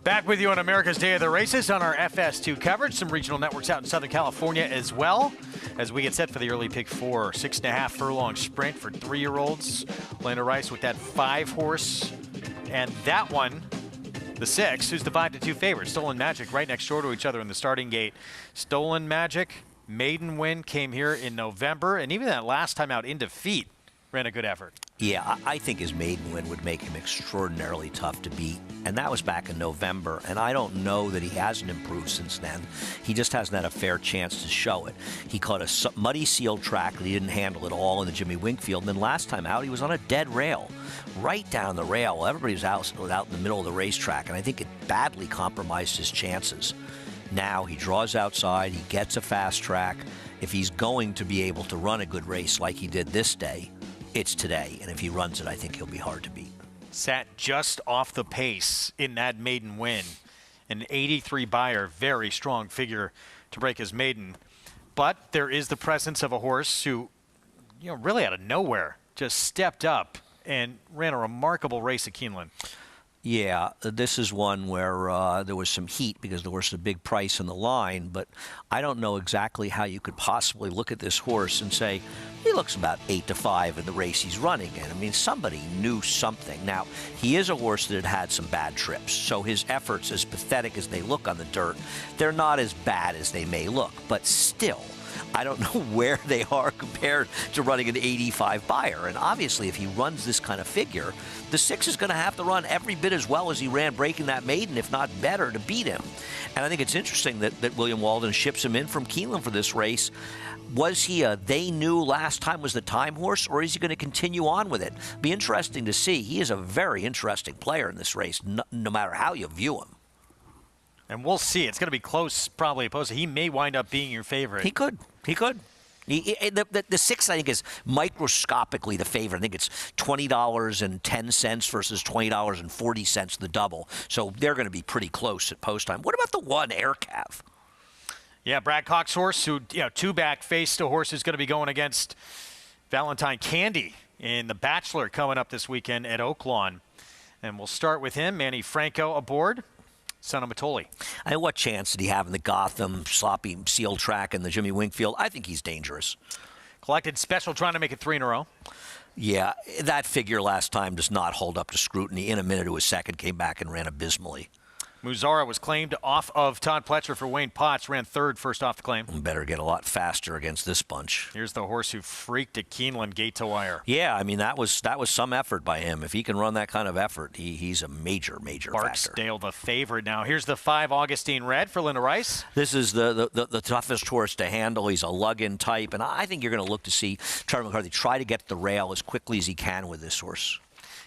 Back with you on America's Day of the Races on our FS2 coverage. Some regional networks out in Southern California as well as we get set for the early pick 4. 6.5 furlong sprint for 3-year-olds. Lena Rice with that 5-horse. And that one, the 6, who's the 5-2 favorite. Stolen Magic right next door to each other in the starting gate. Stolen Magic, maiden win, came here in November. And even that last time out in defeat, ran a good effort. Yeah, I think his maiden win would make him extraordinarily tough to beat. And that was back in November. And I don't know that he hasn't improved since then. He just hasn't had a fair chance to show it. He caught a muddy sealed track that he didn't handle at all in the Jimmy Winkfield. And then last time out, he was on a dead rail, right down the rail. Everybody was out in the middle of the racetrack. And I think it badly compromised his chances. Now he draws outside. He gets a fast track. If he's going to be able to run a good race like he did this day, it's today, and if he runs it, I think he'll be hard to beat. Sat just off the pace in that maiden win. An 83 buyer, very strong figure to break his maiden. But there is the presence of a horse who, really out of nowhere, just stepped up and ran a remarkable race at Keeneland. Yeah, this is one where there was some heat because there was a big price on the line, but I don't know exactly how you could possibly look at this horse and say, he looks about 8-5 in the race he's running in. I mean, somebody knew something. Now, he is a horse that had some bad trips, so his efforts, as pathetic as they look on the dirt, they're not as bad as they may look, but still, I don't know where they are compared to running an 85 buyer. And obviously, if he runs this kind of figure, the 6 is going to have to run every bit as well as he ran breaking that maiden, if not better, to beat him. And I think it's interesting that William Walden ships him in from Keeneland for this race. Was he they knew last time was the time horse, or is he going to continue on with it? Be interesting to see. He is a very interesting player in this race, no matter how you view him. And we'll see. It's going to be close, probably opposed. He may wind up being your favorite. He could. The 6, I think, is microscopically the favorite. I think it's $20.10 versus $20.40 the double. So they're going to be pretty close at post time. What about the 1, Air Cav? Yeah, Brad Cox's horse, who, 2-back faced a horse who's going to be going against Valentine Candy in the Bachelor coming up this weekend at Oaklawn. And we'll start with him, Manny Franco aboard. Son of Matoli. What chance did he have in the Gotham sloppy sealed track in the Jimmy Winkfield? I think he's dangerous. Collected special, trying to make it 3 in a row. Yeah, that figure last time does not hold up to scrutiny. In a minute to a second, came back and ran abysmally. Muzara was claimed off of Todd Pletcher for Wayne Potts, ran 3rd first off the claim. Better get a lot faster against this bunch. Here's the horse who freaked at Keeneland, gate to wire. Yeah, I mean, that was some effort by him. If he can run that kind of effort, he's a major factor. Barksdale, the favorite now. Here's the 5 Augustine Red for Linda Rice. This is the toughest horse to handle. He's a lug-in type, and I think you're going to look to see Trevor McCarthy try to get the rail as quickly as he can with this horse.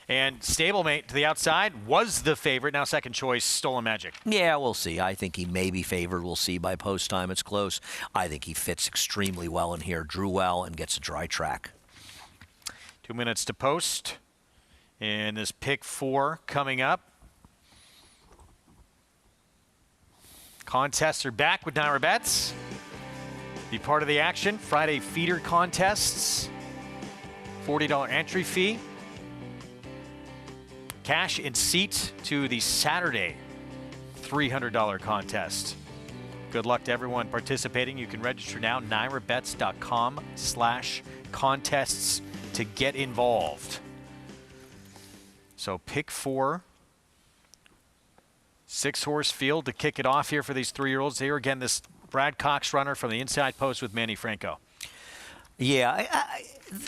And stablemate to the outside was the favorite. Now second choice, Stolen Magic. Yeah, we'll see. I think he may be favored. We'll see by post time. It's close. I think he fits extremely well in here, drew well, and gets a dry track. 2 minutes to post. And this pick 4 coming up. Contests are back with Naira Bets. Be part of the action. Friday feeder contests. $40 entry fee. Cash in seat to the Saturday $300 contest. Good luck to everyone participating. You can register now, nairabets.com/contests to get involved. So pick 4. 6-horse field to kick it off here for these 3-year-olds. Here again, this Brad Cox runner from the inside post with Manny Franco. Yeah,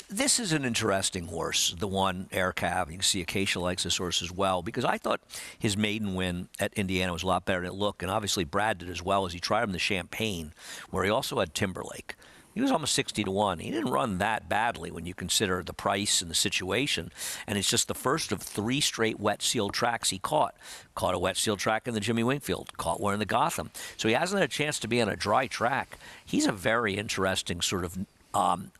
this is an interesting horse, the 1, Air Cav. You can see Acacia likes this horse as well, because I thought his maiden win at Indiana was a lot better than it looked, and obviously Brad did as well as he tried him in the Champaign, where he also had Timberlake. He was almost 60-1. He didn't run that badly when you consider the price and the situation, and it's just the first of 3 straight wet sealed tracks he caught. Caught a wet sealed track in the Jimmy Winkfield, caught one in the Gotham. So he hasn't had a chance to be on a dry track. He's a very interesting sort of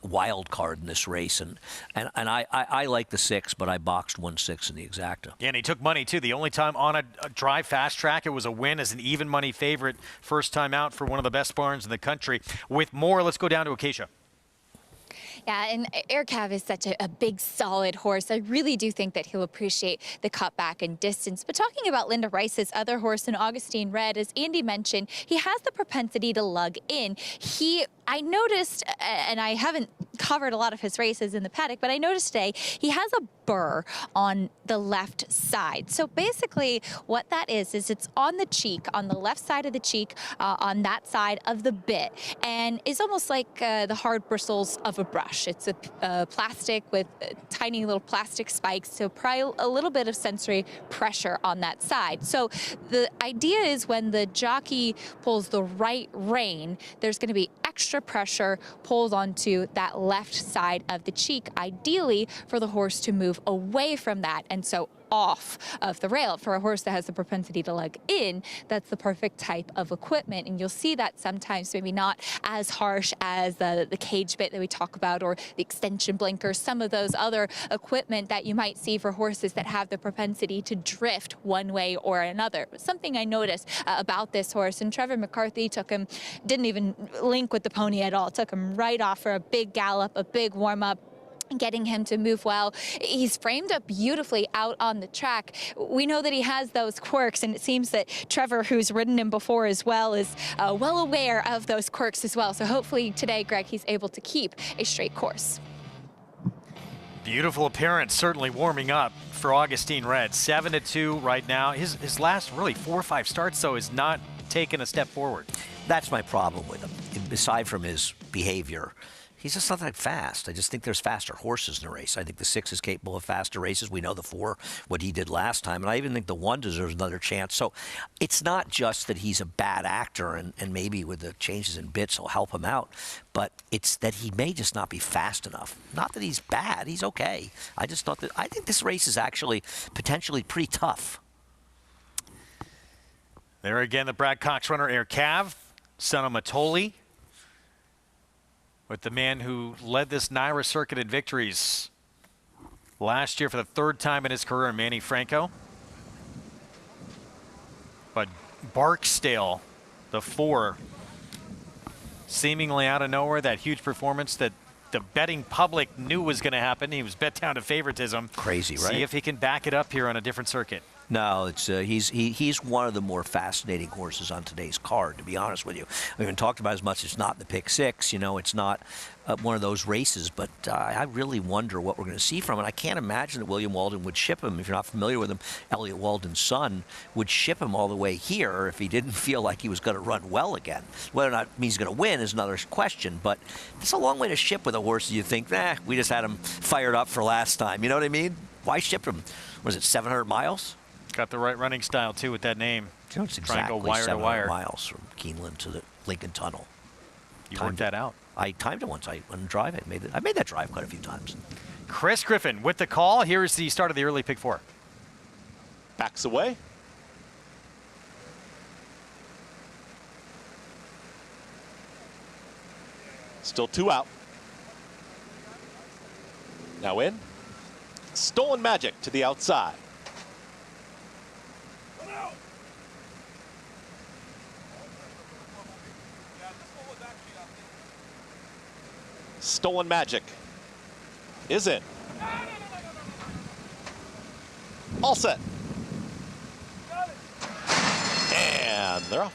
wild card in this race, and I like the 6, but I boxed 1-6 in the exacta. Yeah, and he took money too. The only time on a dry fast track it was a win as an even money favorite, first time out for one of the best barns in the country. With more, let's go down to Acacia. Yeah, and Air Cav is such a big, solid horse. I really do think that he'll appreciate the cutback and distance. But talking about Linda Rice's other horse in Augustine Red, as Andy mentioned, he has the propensity to lug in. I noticed, and I haven't covered a lot of his races in the paddock, but I noticed today he has a burr on the left side. So basically what that is it's on the cheek, on the left side of the cheek, on that side of the bit, and is almost like the hard bristles of a brush. It's a plastic with tiny little plastic spikes, so probably a little bit of sensory pressure on that side. So the idea is when the jockey pulls the right rein, there's going to be extra pressure pulled onto that left side of the cheek, ideally for the horse to move away from that, and so off of the rail. For a horse that has the propensity to lug in, that's the perfect type of equipment, and you'll see that sometimes maybe not as harsh as the cage bit that we talk about, or the extension blinkers, some of those other equipment that you might see for horses that have the propensity to drift one way or another. But something I noticed about this horse, and Trevor McCarthy didn't even link with the pony at all, took him right off for a big gallop, a big warm-up, getting him to move well. He's framed up beautifully out on the track. We know that he has those quirks, and it seems that Trevor, who's ridden him before as well, is well aware of those quirks as well. So hopefully today, Greg, he's able to keep a straight course. Beautiful appearance, certainly warming up for Augustine Red. 7-2 right now. His last really 4 or 5 starts, though, is not taking a step forward. That's my problem with him. Aside from his behavior, he's just not that fast. I just think there's faster horses in the race. I think the 6 is capable of faster races. We know the 4, what he did last time. And I even think the 1 deserves another chance. So it's not just that he's a bad actor and maybe with the changes in bits will help him out, but it's that he may just not be fast enough. Not that he's bad. He's okay. I think this race is actually potentially pretty tough. There again, the Brad Cox runner, Air Cav, son of Matoli, with the man who led this NYRA circuit in victories last year for the 3rd time in his career, Manny Franco. But Barksdale, the 4, seemingly out of nowhere, that huge performance that the betting public knew was going to happen. He was bet down to favoritism. Crazy, right? See if he can back it up here on a different circuit. No, it's he's one of the more fascinating horses on today's card, to be honest with you. We haven't talked about it as much. It's not the pick 6, you know. It's not one of those races, but I really wonder what we're going to see from it. I can't imagine that William Walden would ship him. If you're not familiar with him, Elliot Walden's son would ship him all the way here if he didn't feel like he was going to run well again. Whether or not he's going to win is another question, but it's a long way to ship with a horse that you think, we just had him fired up for last time. You know what I mean? Why ship him? Was it 700 miles? Got the right running style, too, with that name. You know, it's trying to exactly go wire to wire. miles from Keeneland to the Lincoln Tunnel. You worked that out. I timed it once. I went and drive it. I made that drive quite a few times. Chris Griffin with the call. Here's the start of the early pick 4. Backs away. Still 2 out. Now in. Stolen Magic to the outside. Stolen Magic is in. All set. And they're off.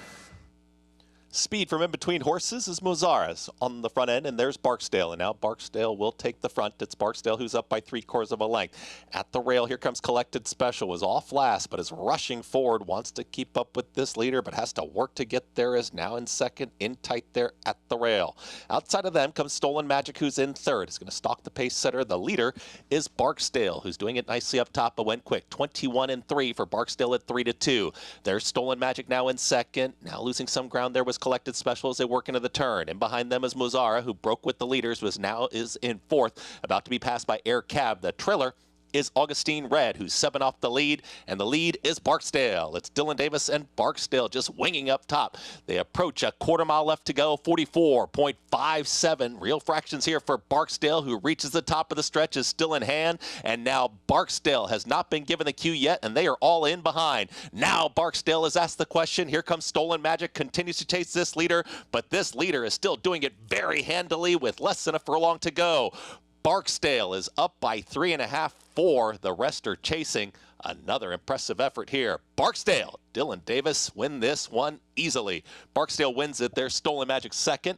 Speed from in between horses is Mozara's on the front end, and there's Barksdale. And now Barksdale will take the front. It's Barksdale who's up by 3/4 of a length. At the rail, here comes Collected Special. Was off last, but is rushing forward. Wants to keep up with this leader, but has to work to get there. Is now in second, in tight there at the rail. Outside of them comes Stolen Magic, who's in third. Is going to stalk the pace setter. The leader is Barksdale, who's doing it nicely up top, but went quick. 21-3 for Barksdale at 3-2. There's Stolen Magic now in second. Now losing some ground there was Collected Special as they work into the turn. And behind them is Mozara, who broke with the leaders, is in fourth, about to be passed by Air Cab. The Triller is Augustine Red, who's 7 off the lead, and the lead is Barksdale. It's Dylan Davis and Barksdale just winging up top. They approach a quarter mile left to go, 44.57. Real fractions here for Barksdale, who reaches the top of the stretch, is still in hand, and now Barksdale has not been given the cue yet, and they are all in behind. Now Barksdale is asked the question. Here comes Stolen Magic, continues to chase this leader, but this leader is still doing it very handily with less than a furlong to go. Barksdale is up by 3.5, 4. The rest are chasing. Another impressive effort here. Barksdale, Dylan Davis win this one easily. Barksdale wins it. There's Stolen Magic second.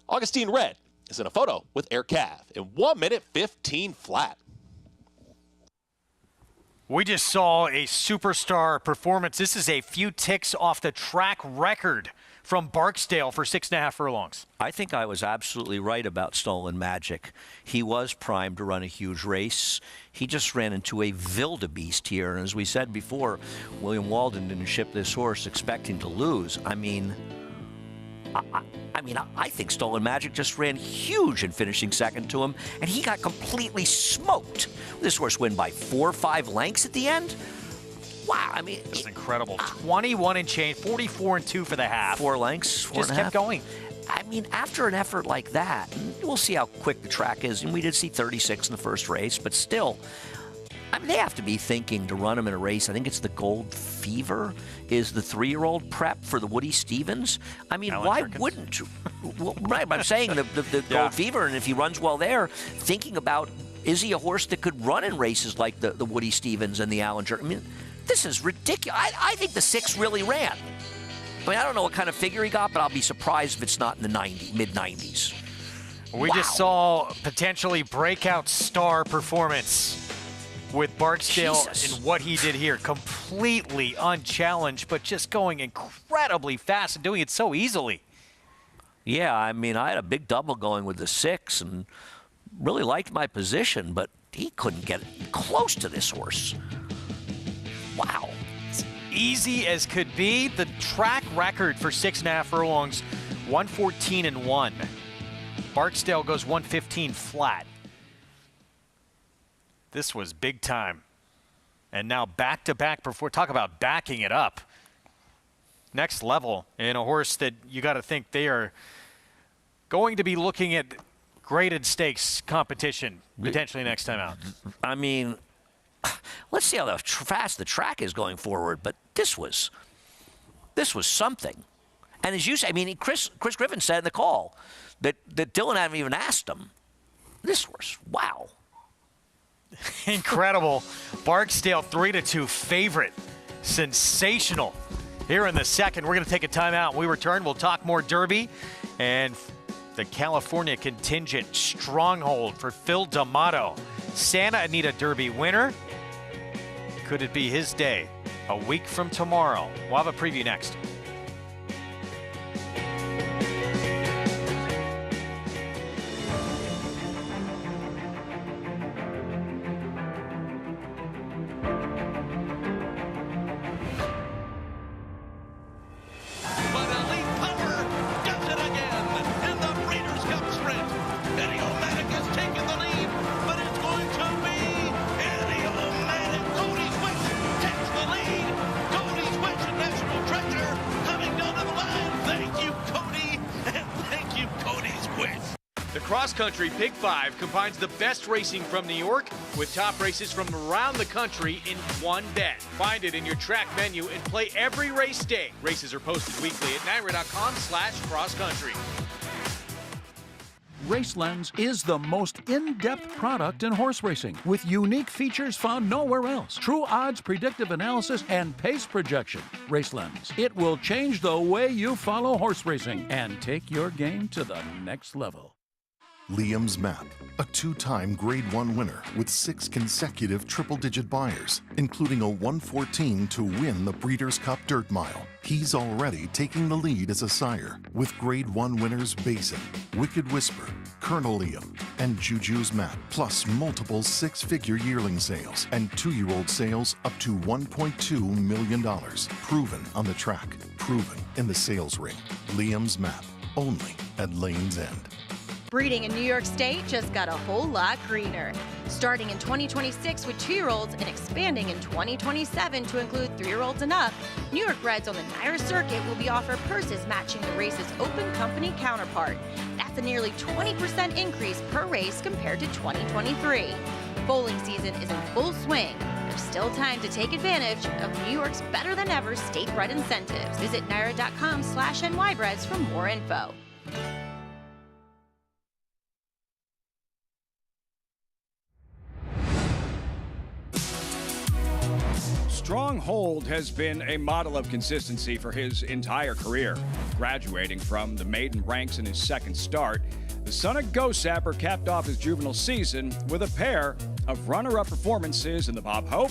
Augustine Red is in a photo with Air Cav in 1 minute 15 flat. We just saw a superstar performance. This is a few ticks off the track record from Barksdale for 6.5 furlongs. I think I was absolutely right about Stolen Magic. He was primed to run a huge race. He just ran into a wildebeest here. And as we said before, William Walden didn't ship this horse expecting to lose. I think Stolen Magic just ran huge in finishing second to him, and he got completely smoked. This horse win by 4 or 5 lengths at the end. Wow, I mean, it's incredible. 21 and change, 44 and 2 for the half. 4 lengths, 4 just and a kept half. going. I mean, after an effort like that, we'll see how quick the track is. And we did see 36 in the first race, but still, I mean, they have to be thinking to run him in a race. I think it's the Gold Fever is the 3-year-old prep for the Woody Stevens. I mean, Alan why Perkins. wouldn't you? Well, right, I'm saying the Gold Fever, and if he runs well there, thinking about, is he a horse that could run in races like the Woody Stevens and the Alan Jerk? I mean, this is ridiculous. I think the 6 really ran. I mean, I don't know what kind of figure he got, but I'll be surprised if it's not in the mid-90s. We just saw potentially breakout star performance with Barksdale in what he did here. Completely unchallenged, but just going incredibly fast and doing it so easily. Yeah, I mean, I had a big double going with the 6 and really liked my position, but he couldn't get close to this horse. Wow. As easy as could be. The track record for 6.5 furlongs, 114 and 1. Barksdale goes 115 flat. This was big time. And now back-to-back before. Talk about backing it up. Next level in a horse that you got to think they are going to be looking at graded stakes competition potentially next time out. I mean, let's see how fast the track is going forward, but this was something. And as you say, I mean, Chris Griffin said in the call that Dylan hadn't even asked him. This horse, wow. Incredible. Barksdale 3-2 favorite. Sensational. Here in the second, we're going to take a timeout. When we return, we'll talk more Derby and the California contingent stronghold for Phil D'Amato. Santa Anita Derby winner. Could it be his day? A week from tomorrow. We'll have a preview next. Country Pick 5 combines the best racing from New York with top races from around the country in one bet. Find it in your track menu and play every race day. Races are posted weekly at NYRA.com/crosscountry. RaceLens is the most in-depth product in horse racing with unique features found nowhere else. True odds, predictive analysis, and pace projection. RaceLens. It will change the way you follow horse racing and take your game to the next level. Liam's Map, a 2-time Grade 1 winner with 6 consecutive triple-digit buyers, including a 114 to win the Breeders' Cup Dirt Mile. He's already taking the lead as a sire with Grade 1 winners Basin, Wicked Whisper, Colonel Liam, and Juju's Map, plus multiple 6-figure yearling sales and 2-year-old sales up to $1.2 million. Proven on the track, proven in the sales ring. Liam's Map, only at Lane's End. Breeding in New York State just got a whole lot greener. Starting in 2026 with 2-year-olds and expanding in 2027 to include 3-year-olds and up, New York breds on the NYRA circuit will be offered purses matching the race's open company counterpart. That's a nearly 20% increase per race compared to 2023. Bowling season is in full swing. There's still time to take advantage of New York's better than ever state bred incentives. Visit NYRA.com/NYBreds for more info. Stronghold has been a model of consistency for his entire career. Graduating from the maiden ranks in his second start, the son of Ghost Sapper capped off his juvenile season with a pair of runner-up performances in the Bob Hope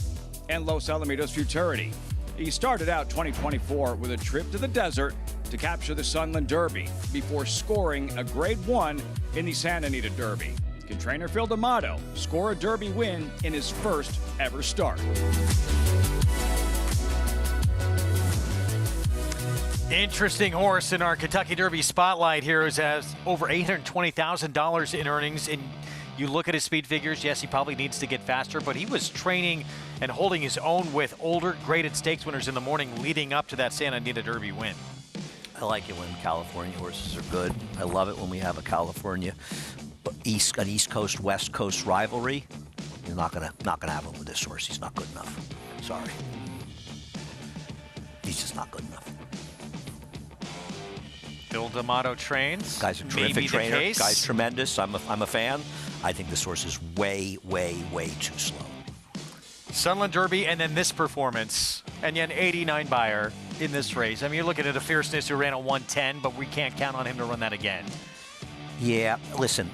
and Los Alamitos Futurity. He started out 2024 with a trip to the desert to capture the Sunland Derby before scoring a Grade 1 in the Santa Anita Derby. Can trainer Phil D'Amato score a Derby win in his first ever start? Interesting horse in our Kentucky Derby spotlight here, who has over $820,000 in earnings. And you look at his speed figures, yes, he probably needs to get faster, but he was training and holding his own with older graded stakes winners in the morning leading up to that Santa Anita Derby win. I like it when California horses are good. I love it when we have a California an East Coast West Coast rivalry. You're not gonna have him with this horse. He's not good enough. Sorry, he's just not good enough. Phil D'Amato trains. Guy's a terrific trainer. Guy's tremendous. I'm a fan. I think this horse is way, way, way too slow. Sunland Derby and then this performance, and yet an 89 buyer in this race. I mean, you're looking at a Fierceness who ran a 110, but we can't count on him to run that again. Yeah, listen,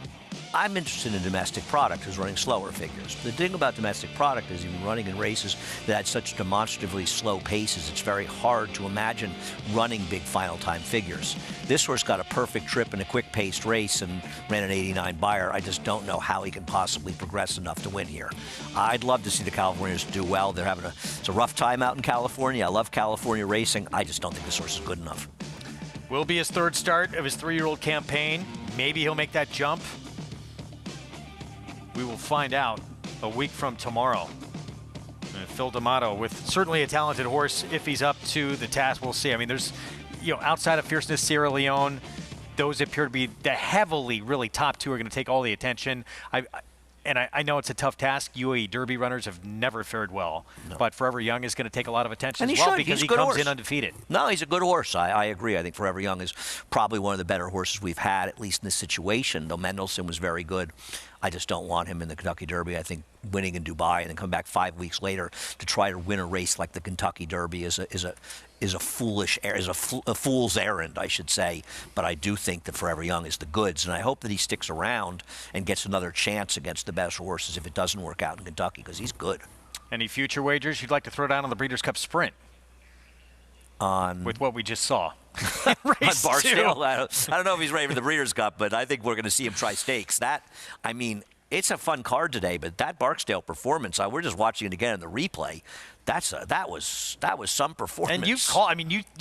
I'm interested in domestic product who's running slower figures. The thing about domestic product is even running in races that had such demonstratively slow paces, it's very hard to imagine running big final time figures. This horse got a perfect trip in a quick-paced race and ran an 89 buyer. I just don't know how he can possibly progress enough to win here. I'd love to see the Californians do well. They're having it's a rough time out in California. I love California racing. I just don't think this horse is good enough. Will be his third start of his 3-year-old campaign. Maybe he'll make that jump. We will find out a week from tomorrow. And Phil D'Amato with certainly a talented horse if he's up to the task. We'll see. I mean, there's, outside of Fierceness, Sierra Leone, those appear to be the heavily, really top two are going to take all the attention. I know it's a tough task. UAE Derby runners have never fared well. No. But Forever Young is going to take a lot of attention as well because he comes in undefeated. No, he's a good horse. I agree. I think Forever Young is probably one of the better horses we've had, at least in this situation, though Mendelssohn was very good. I just don't want him in the Kentucky Derby. I think winning in Dubai and then come back 5 weeks later to try to win a race like the Kentucky Derby is a fool's errand, I should say. But I do think that Forever Young is the goods, and I hope that he sticks around and gets another chance against the best horses if it doesn't work out in Kentucky, because he's good. Any future wagers you'd like to throw down on the Breeders' Cup Sprint? With what we just saw. On Barksdale. I don't know if he's ready for the Breeders' Cup, but I think we're going to see him try stakes. It's a fun card today, but that Barksdale performance, we're just watching it again in the replay. That was some performance. And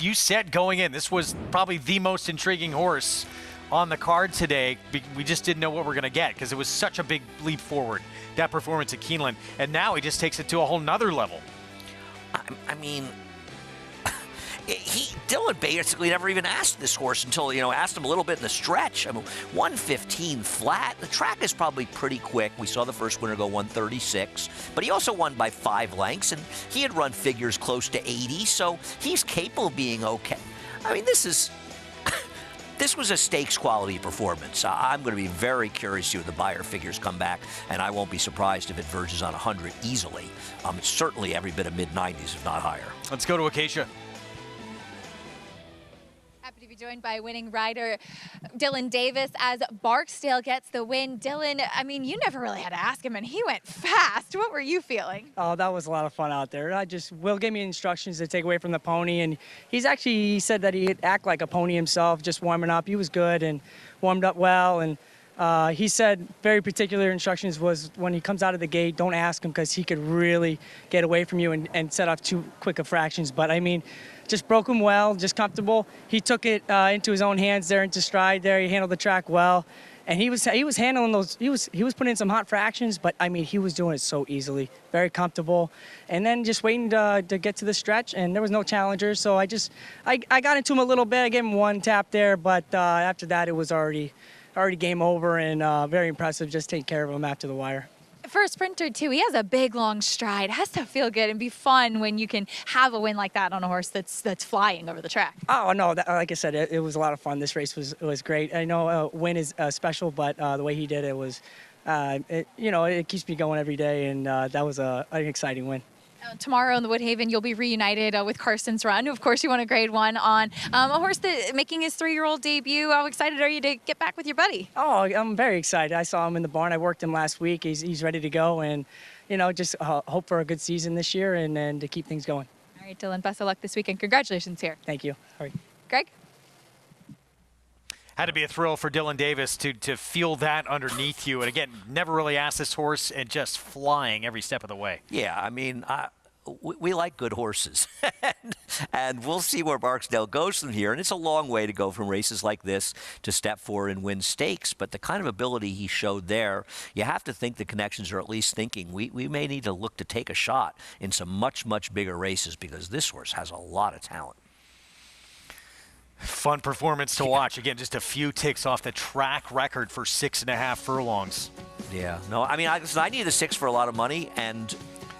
you said going in, this was probably the most intriguing horse on the card today. We just didn't know what we're going to get because it was such a big leap forward, that performance at Keeneland. And now he just takes it to a whole nother level. Dylan basically never even asked this horse until, asked him a little bit in the stretch. 115 flat. The track is probably pretty quick. We saw the first winner go 136, but he also won by 5 lengths, and he had run figures close to 80, so he's capable of being okay. This was a stakes quality performance. I'm going to be very curious to see when the buyer figures come back, and I won't be surprised if it verges on 100 easily. It's certainly every bit of mid-90s, if not higher. Let's go to Acacia. Joined by winning rider Dylan Davis as Barksdale gets the win. Dylan, you never really had to ask him, and he went fast. What were you feeling? Oh, that was a lot of fun out there. Will gave me instructions to take away from the pony, and he said that he'd act like a pony himself, just warming up. He was good and warmed up well, and he said very particular instructions was when he comes out of the gate, don't ask him because he could really get away from you and set off too quick of fractions. But just broke him well, just comfortable. He took it into his own hands there, into stride there. He handled the track well. And he was handling those. He was putting in some hot fractions, but I mean he was doing it so easily, very comfortable. And then just waiting to get to the stretch, and there was no challengers, so I got into him a little bit. I gave him one tap there, but after that it was already game over, and very impressive just taking care of him after the wire. For a sprinter, too, he has a big, long stride. It has to feel good and be fun when you can have a win like that on a horse that's flying over the track. Oh, no, like I said, it was a lot of fun. This race was great. I know win is special, but the way he did it was, it keeps me going every day, and that was an exciting win. Tomorrow in the Woodhaven, you'll be reunited with Carson's Run. Of course, you won a grade 1 on a horse that making his 3-year-old debut. How excited are you to get back with your buddy? Oh, I'm very excited. I saw him in the barn. I worked him last week. He's ready to go, and just hope for a good season this year and to keep things going. All right, Dylan, best of luck this weekend. Congratulations here. Thank you. All right. Greg? Had to be a thrill for Dylan Davis to feel that underneath you. And again, never really asked this horse, and just flying every step of the way. Yeah, I mean, we like good horses. And we'll see where Barksdale goes from here. And it's a long way to go from races like this to step forward and win stakes. But the kind of ability he showed there, you have to think the connections are at least thinking we may need to look to take a shot in some much, much bigger races, because this horse has a lot of talent. Fun performance to watch. Again, just a few ticks off the track record for 6.5 furlongs. Yeah, no, I mean, I needed a 6 for a lot of money, and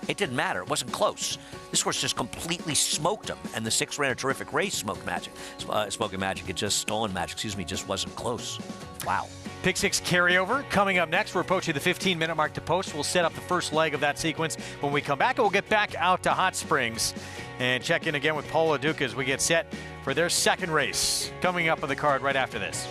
it didn't matter. It wasn't close. This horse just completely smoked him, and the 6 ran a terrific race. Smoking Magic, Stolen Magic, just wasn't close. Wow. Pick 6 carryover coming up next. We're approaching the 15-minute mark to post. We'll set up the first leg of that sequence. When we come back, we'll get back out to Hot Springs and check in again with Paul LaDuca as we get set for their second race coming up on the card right after this.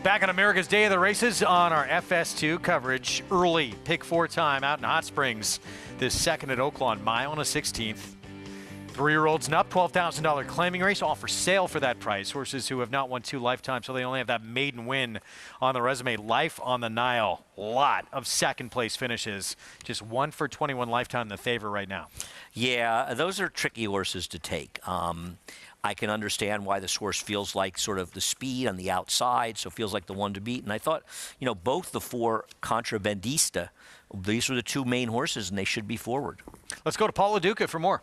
Back on America's Day of the Races on our FS2 coverage. Early pick 4 time out in Hot Springs. This second at Oaklawn, mile and a 16th. 3-year-olds and up, $12,000 claiming race, all for sale for that price. Horses who have not won 2 lifetimes, so they only have that maiden win on the resume. Life on the Nile, lot of second place finishes. Just 1 for 21 lifetime, the favor right now. Yeah, those are tricky horses to take. I can understand why this horse feels like sort of the speed on the outside, so feels like the one to beat. And I thought, both the 4 Contrabandista, these were the 2 main horses, and they should be forward. Let's go to Paul LaDuca for more.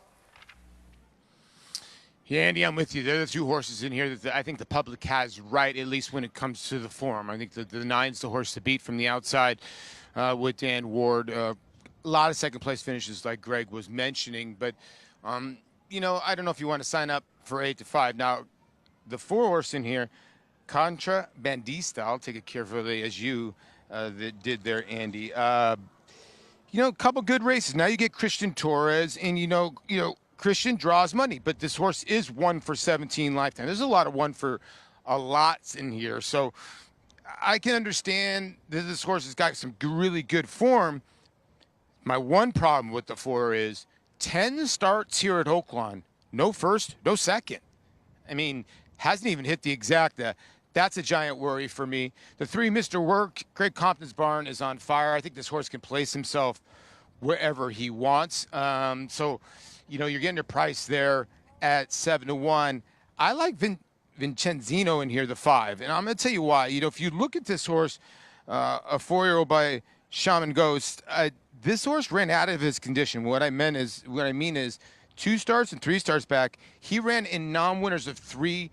Yeah, Andy, I'm with you. They're the two horses in here that I think the public has right, at least when it comes to the form. I think the 9's the horse to beat from the outside with Dan Ward. A lot of second-place finishes, like Greg was mentioning. But, you know, I don't know if you want to sign up for 8 to 5. Now, the 4 horse in here, Contrabandista, I'll take it carefully as you that did there, Andy. You know, a couple good races. Now you get Christian Torres, and you know, Christian draws money, but this horse is 1 for 17 lifetime. There's a lot of 1 for a lots in here, so I can understand that this horse has got some really good form. My one problem with the 4 is 10 starts here at Oaklawn, no first, no second. I mean, hasn't even hit the exacta. That's a giant worry for me. The 3, Mr. Work, Greg Compton's barn is on fire. I think this horse can place himself wherever he wants. So, you know, you're getting a price there at 7 to 1. I like Vincenzino in here, the 5, and I'm going to tell you why. You know, if you look at this horse, a 4-year-old by Shaman Ghost, this horse ran out of his condition. What I mean is 2 starts and 3 starts back. He ran in non-winners of 3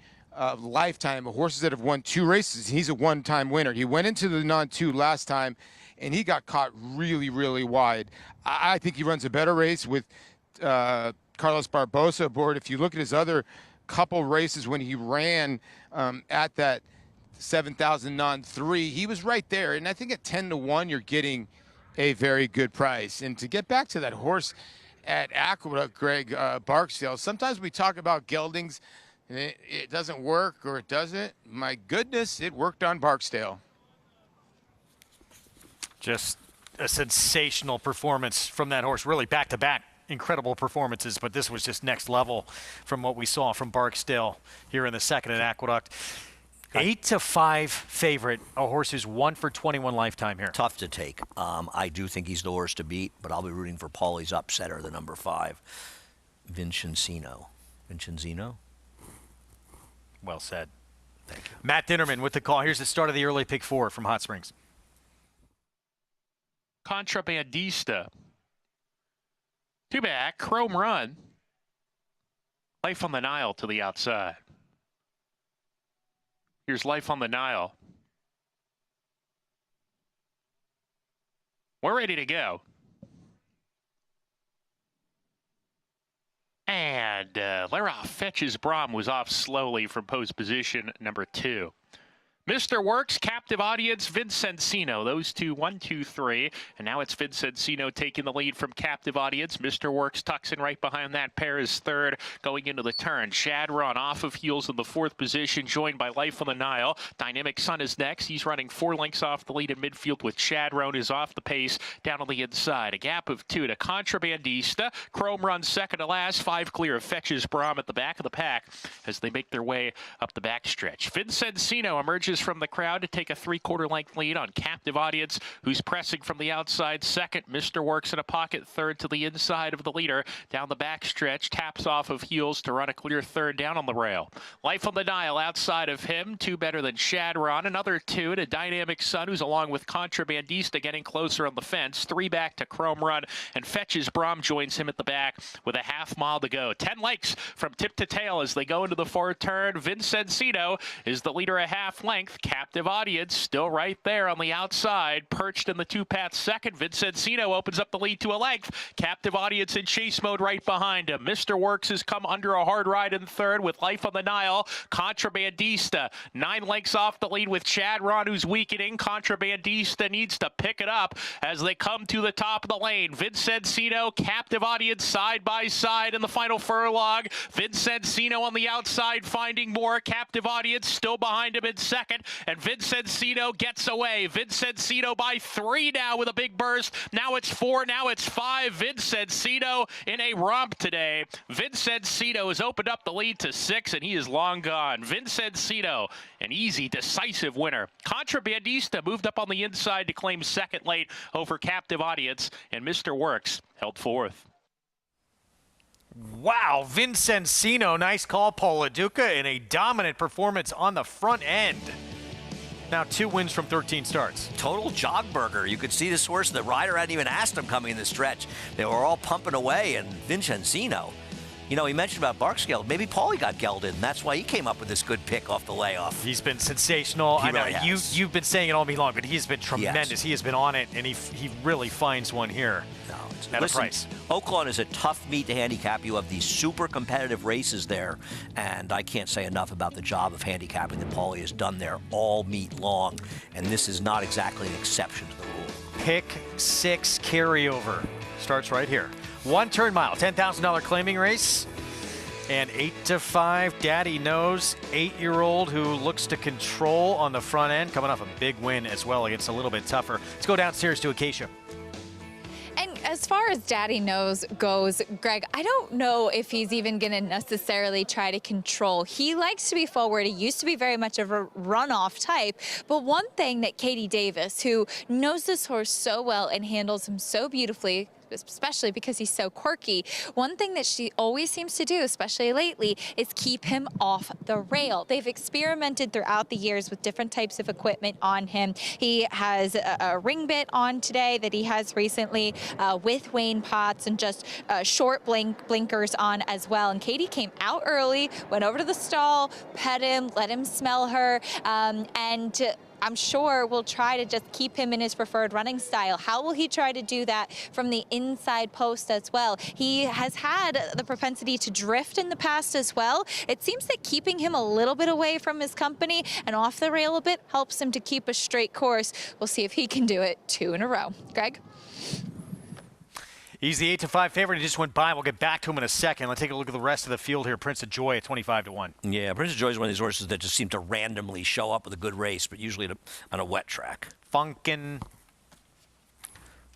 lifetime, horses that have won 2 races. He's a one-time winner. He went into the non-2 last time, and he got caught really, really wide. I think he runs a better race with Carlos Barbosa aboard. If you look at his other couple races when he ran at that 7,000 non-3, he was right there. And I think at 10 to 1, you're getting a very good price. And to get back to that horse at Aqueduct, Greg, Barksdale, sometimes we talk about geldings, and it doesn't work or it doesn't. My goodness, it worked on Barksdale. Just a sensational performance from that horse, really back-to-back incredible performances, but this was just next level from what we saw from Barksdale here in the second at Aqueduct. 8 to 5 favorite, a horse who's 1 for 21 lifetime here. Tough to take. I do think he's the horse to beat, but I'll be rooting for Paulie's upsetter, the number 5, Vincenzino. Well said. Thank you. Matt Dinnerman with the call. Here's the start of the early pick 4 from Hot Springs. Contrabandista. 2 back, Chrome Run. Life on the Nile to the outside. Here's Life on the Nile. We're ready to go. And Lara Fetches Brom was off slowly from post position number 2. Mr. Works, Captive Audience, Vincenzino. Those two, 1, 2, 3. And now it's Vincenzino taking the lead from Captive Audience. Mr. Works tucks in right behind that pair is 3rd going into the turn. Shadron off of heels in the 4th position, joined by Life on the Nile. Dynamic Sun is next. He's running 4 lengths off the lead in midfield with Shadron is off the pace down on the inside. A gap of 2 to Contrabandista. Chrome Run 2nd to last. 5 clear of Fetches Brom at the back of the pack as they make their way up the backstretch. Vincenzino emerges from the crowd to take a 3/4 length lead on Captive Audience, who's pressing from the outside 2nd. Mr. Works in a pocket 3rd to the inside of the leader. Down the backstretch, taps off of heels to run a clear 3rd down on the rail. Life on the Nile outside of him, 2 better than Shadron. Another 2 to Dynamic Sun, who's along with Contrabandista getting closer on the fence. 3 back to Chrome Run, and Fetches Brom joins him at the back with a half mile to go. 10 lengths from tip to tail as they go into the 4th turn. Vincenzino is the leader a half length. Captive Audience still right there on the outside, perched in the 2-path 2nd. Vincenzino opens up the lead to a length. Captive Audience in chase mode right behind him. Mr. Works has come under a hard ride in 3rd with Life on the Nile. Contrabandista 9 lengths off the lead with Shadron, who's weakening. Contrabandista needs to pick it up as they come to the top of the lane. Vincenzino, Captive Audience side by side in the final furlong. Vincenzino on the outside finding more. Captive Audience still behind him in 2nd. And Vincenzino gets away. Vincenzino by 3 now with a big burst. Now it's 4, now it's 5. Vincenzino in a romp today. Vincenzino has opened up the lead to 6, and he is long gone. Vincenzino, an easy, decisive winner. Contrabandista moved up on the inside to claim 2nd late over Captive Audience, and Mr. Works held 4th. Wow, Vincenzino, nice call, Paul LaDuca, in a dominant performance on the front end. Now 2 wins from 13 starts. Total jog burger. You could see this horse, the rider hadn't even asked him coming in the stretch. They were all pumping away, and Vincenzino You know, he mentioned about Barksdale. Maybe Paulie got gelded, and that's why he came up with this good pick off the layoff. He's been sensational. He I know really has. you've been saying it all me long, but he's been tremendous. He has been on it, and he really finds one here at a price. Oaklawn is a tough meet to handicap. You have these super competitive races there, and I can't say enough about the job of handicapping that Paulie has done there all meet long, and this is not exactly an exception to the rule. Pick 6 carryover starts right here. 1 turn mile, $10,000 claiming race. And 8 to 5, Daddy Knows, 8-year-old who looks to control on the front end, coming off a big win as well against a little bit tougher. Let's go downstairs to Acacia. And as far as Daddy Knows goes, Greg, I don't know if he's even going to necessarily try to control. He likes to be forward. He used to be very much of a runoff type. But one thing that Katie Davis, who knows this horse so well and handles him so beautifully, especially because he's so quirky, one thing that she always seems to do, especially lately, is keep him off the rail. They've experimented throughout the years with different types of equipment on him. He has a ring bit on today that he has recently with Wayne Potts, and just short blinkers on as well. And Katie came out early, went over to the stall, pet him, let him smell her, and I'm sure will try to just keep him in his preferred running style. How will he try to do that from the inside post as well? He has had the propensity to drift in the past as well. It seems that keeping him a little bit away from his company and off the rail a bit helps him to keep a straight course. We'll see if he can do it 2 in a row. Greg? He's the 8 to 5 favorite. He just went by. We'll get back to him in a second. Let's take a look at the rest of the field here. Prince of Joy at 25 to 1. Yeah, Prince of Joy is one of these horses that just seem to randomly show up with a good race, but usually on a wet track. Funkin'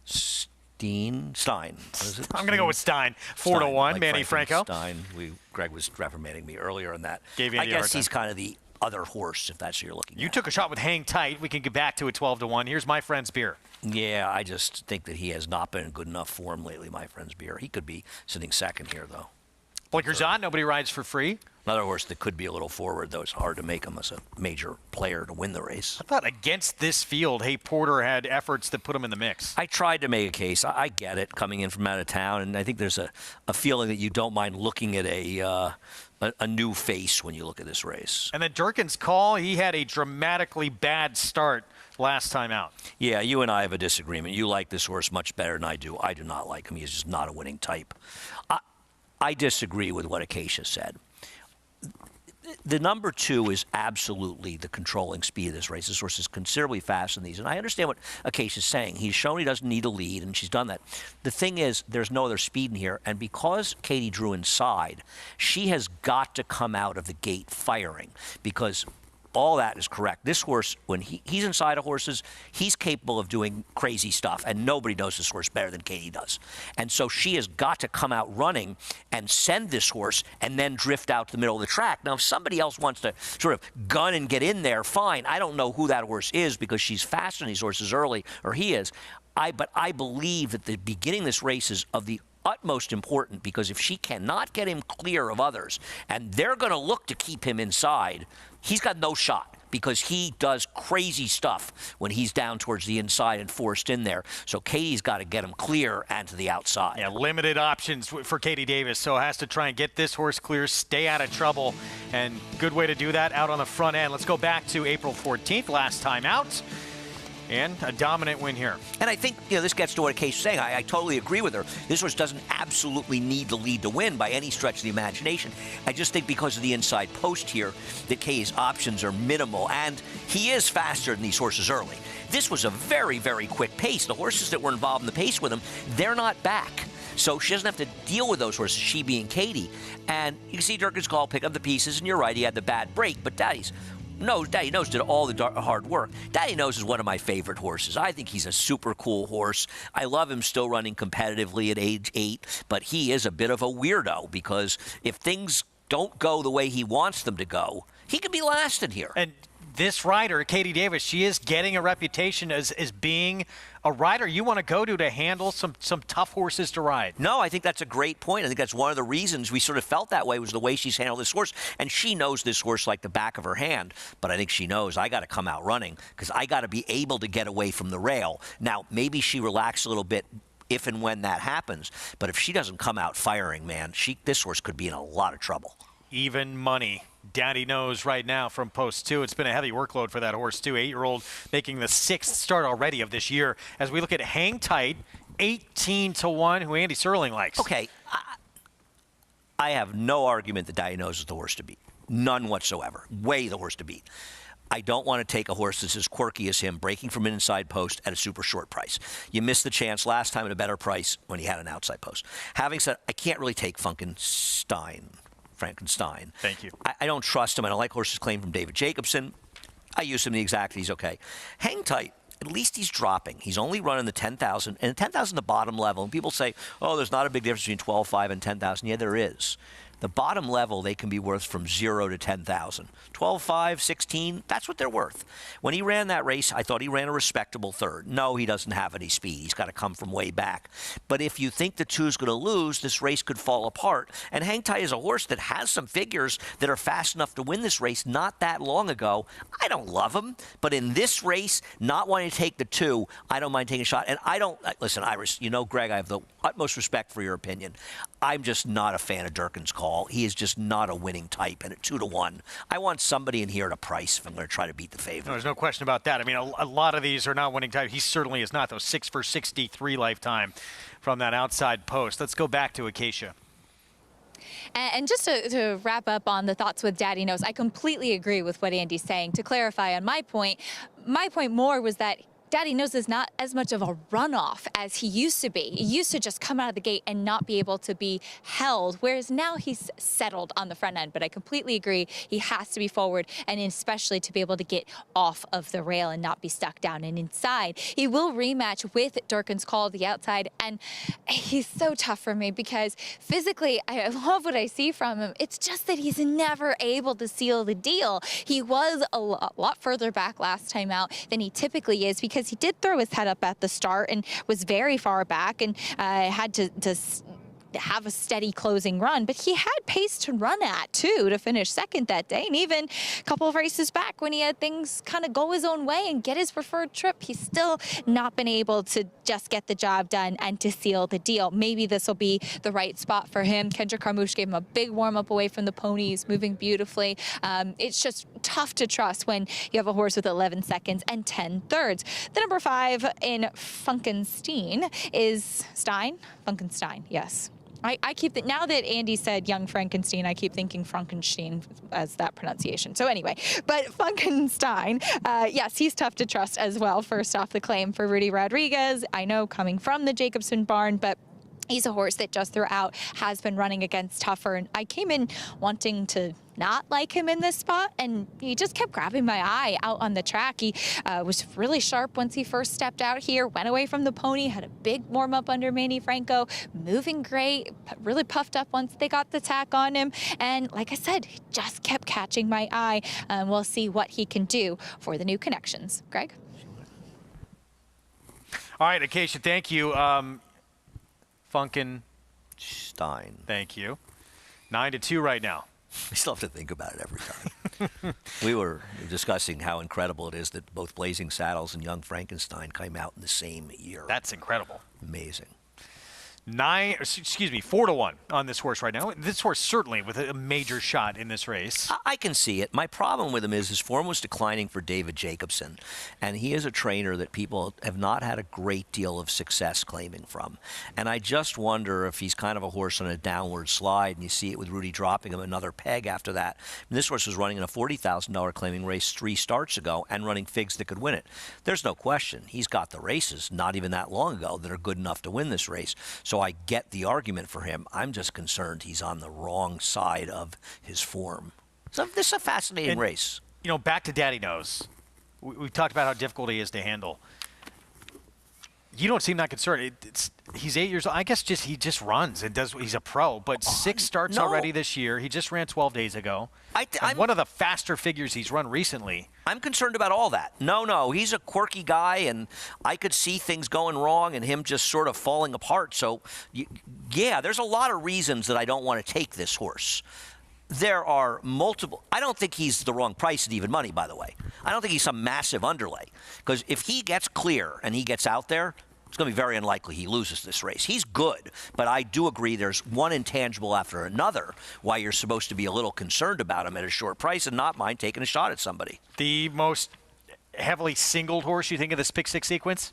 Stein. I'm going to go with Stein. 4 to 1. Like Manny Franco. Stein. Greg was reprimanding me earlier on that. Gave you I guess he's kind of the other horse, if that's what you're looking at. You took a shot with Hang Tight. We can get back to it 12 to 1. Here's My Friend's Beer. Yeah, I just think that he has not been in good enough form lately, My Friend's Beer. He could be sitting second here, though. Blinkers on. Nobody rides for free. Another horse that could be a little forward, though. It's hard to make him as a major player to win the race. I thought against this field, Hay Porter had efforts that put him in the mix. I tried to make a case. I get it, coming in from out of town, and I think there's a feeling that you don't mind looking at a new face when you look at this race. And then Durkin's call, he had a dramatically bad start last time out. Yeah, you and I have a disagreement. You like this horse much better than I do. I do not like him. He's just not a winning type. I disagree with what Acacia said. The number 2 is absolutely the controlling speed of this race. This horse is considerably faster than these. And I understand what Acacia's saying. He's shown he doesn't need a lead, and she's done that. The thing is, there's no other speed in here. And because Katie drew inside, she has got to come out of the gate firing, because all that is correct. This horse, when he's inside of horses, he's capable of doing crazy stuff, and nobody knows this horse better than Katie does. And so she has got to come out running and send this horse and then drift out to the middle of the track. Now, if somebody else wants to sort of gun and get in there, fine. I don't know who that horse is because she's faster than these horses early, or he is. But I believe that the beginning of this race is of the utmost important, because if she cannot get him clear of others, and they're going to look to keep him inside, he's got no shot, because he does crazy stuff when he's down towards the inside and forced in there. So Katie's got to get him clear and to the outside. Yeah, limited options for Katie Davis, so has to try and get this horse clear, stay out of trouble, and good way to do that out on the front end. Let's go back to April 14th, last time out. And a dominant win here. And I think, this gets to what Kay's saying. I totally agree with her. This horse doesn't absolutely need the lead to win by any stretch of the imagination. I just think because of the inside post here, that Kay's options are minimal. And he is faster than these horses early. This was a very, very quick pace. The horses that were involved in the pace with him, they're not back. So she doesn't have to deal with those horses, she being Katie. And you can see Durkin's call, pick up the pieces, and you're right, he had the bad break. But Daddy Knows did all the hard work. Daddy Knows is one of my favorite horses. I think he's a super cool horse. I love him still running competitively at age 8, but he is a bit of a weirdo, because if things don't go the way he wants them to go, he could be last in here. And this rider, Katie Davis, she is getting a reputation as being a rider you want to go to handle some tough horses to ride. No, I think that's a great point. I think that's one of the reasons we sort of felt that way, was the way she's handled this horse. And she knows this horse like the back of her hand. But I think she knows, I got to come out running, because I got to be able to get away from the rail. Now, maybe she relaxed a little bit if and when that happens. But if she doesn't come out firing, man, this horse could be in a lot of trouble. Even money. Daddy knows right now from post 2. It's been a heavy workload for that horse, too. 8-year-old making the 6th start already of this year. As we look at Hang Tight, 18-1, who Andy Serling likes. Okay, I have no argument that Daddy knows is the horse to beat. None whatsoever. Way the horse to beat. I don't want to take a horse that's as quirky as him, breaking from an inside post at a super short price. You missed the chance last time at a better price when he had an outside post. Having said, I can't really take Frankenstein. Thank you. I don't trust him. I don't like horses claimed from David Jacobson. I use him in the exact. He's okay. Hang Tight. At least he's dropping. He's only running the 10,000, and 10,000 the bottom level. And people say, oh, there's not a big difference between 12.5 and 10,000. Yeah, there is. The bottom level, they can be worth from 0 to 10,000. 12.5, 16, that's what they're worth. When he ran that race, I thought he ran a respectable third. No, he doesn't have any speed. He's got to come from way back. But if you think the two's going to lose, this race could fall apart. And Hang Tight is a horse that has some figures that are fast enough to win this race not that long ago. I don't love him, but in this race, not wanting to take the 2, I don't mind taking a shot. And I don't, listen, Iris, you know, Greg, I have the utmost respect for your opinion. I'm just not a fan of Durkin's call. He is just not a winning type. And at 2-1, I want somebody in here at a price if I'm going to try to beat the favorite. No, there's no question about that. I mean, a lot of these are not winning types. He certainly is not, though. 6 for 63 lifetime from that outside post. Let's go back to Acacia. And just to wrap up on the thoughts with Daddy Knows, I completely agree with what Andy's saying. To clarify on my point more was that Daddy Knows is not as much of a runoff as he used to be. He used to just come out of the gate and not be able to be held, whereas now he's settled on the front end. But I completely agree. He has to be forward, and especially to be able to get off of the rail and not be stuck down and inside. He will rematch with Durkin's call the outside, and he's so tough for me because physically, I love what I see from him. It's just that he's never able to seal the deal. He was a lot further back last time out than he typically is because he did throw his head up at the start and was very far back and had to have a steady closing run, but he had pace to run at too to finish second that day, and even a couple of races back when he had things kind of go his own way and get his preferred trip, he's still not been able to just get the job done and to seal the deal. Maybe this will be the right spot for him. Kendrick Carmouche gave him a big warm-up away from the ponies, moving beautifully. It's just tough to trust when you have a horse with 11 seconds and 10 thirds. The number 5 in Funkenstein is Funkenstein, yes. I keep that now that Andy said Young Frankenstein, I keep thinking Frankenstein as that pronunciation. So anyway, but Funkenstein, yes, he's tough to trust as well. First off the claim for Rudy Rodriguez. I know coming from the Jacobson barn, but he's a horse that just throughout has been running against tougher. And I came in wanting to not like him in this spot, and he just kept grabbing my eye out on the track. He was really sharp once he first stepped out here, went away from the pony, had a big warm-up under Manny Franco, moving great, really puffed up once they got the tack on him. And like I said, he just kept catching my eye. We'll see what he can do for the new connections. Greg? All right, Acacia, thank you. Funkenstein. Thank you. 9-2 right now. We still have to think about it every time. We were discussing how incredible it is that both Blazing Saddles and Young Frankenstein came out in the same year. That's incredible. Amazing. 4-1 on this horse right now. This horse certainly with a major shot in this race. I can see it. My problem with him is his form was declining for David Jacobson, and he is a trainer that people have not had a great deal of success claiming from. And I just wonder if he's kind of a horse on a downward slide, and you see it with Rudy dropping him another peg after that. And this horse was running in a $40,000 claiming race 3 starts ago and running figs that could win it. There's no question. He's got the races not even that long ago that are good enough to win this race. So I get the argument for him. I'm just concerned he's on the wrong side of his form. So this is a fascinating race. You know, back to Daddy Knows. We've talked about how difficult he is to handle. You don't seem that concerned. He's 8 years old. I guess he just runs and does. He's a pro, but 6 starts already this year. He just ran 12 days ago. I'm one of the faster figures he's run recently. I'm concerned about all that. No, he's a quirky guy, and I could see things going wrong and him just sort of falling apart. So, yeah, there's a lot of reasons that I don't want to take this horse. There are multiple. I don't think he's the wrong price at even money, by the way. I don't think he's some massive underlay. Because if he gets clear and he gets out there, It's going to be very unlikely he loses this race. He's good, but I do agree there's one intangible after another why you're supposed to be a little concerned about him at a short price and not mind taking a shot at somebody. The most heavily singled horse you think of this pick 6 sequence?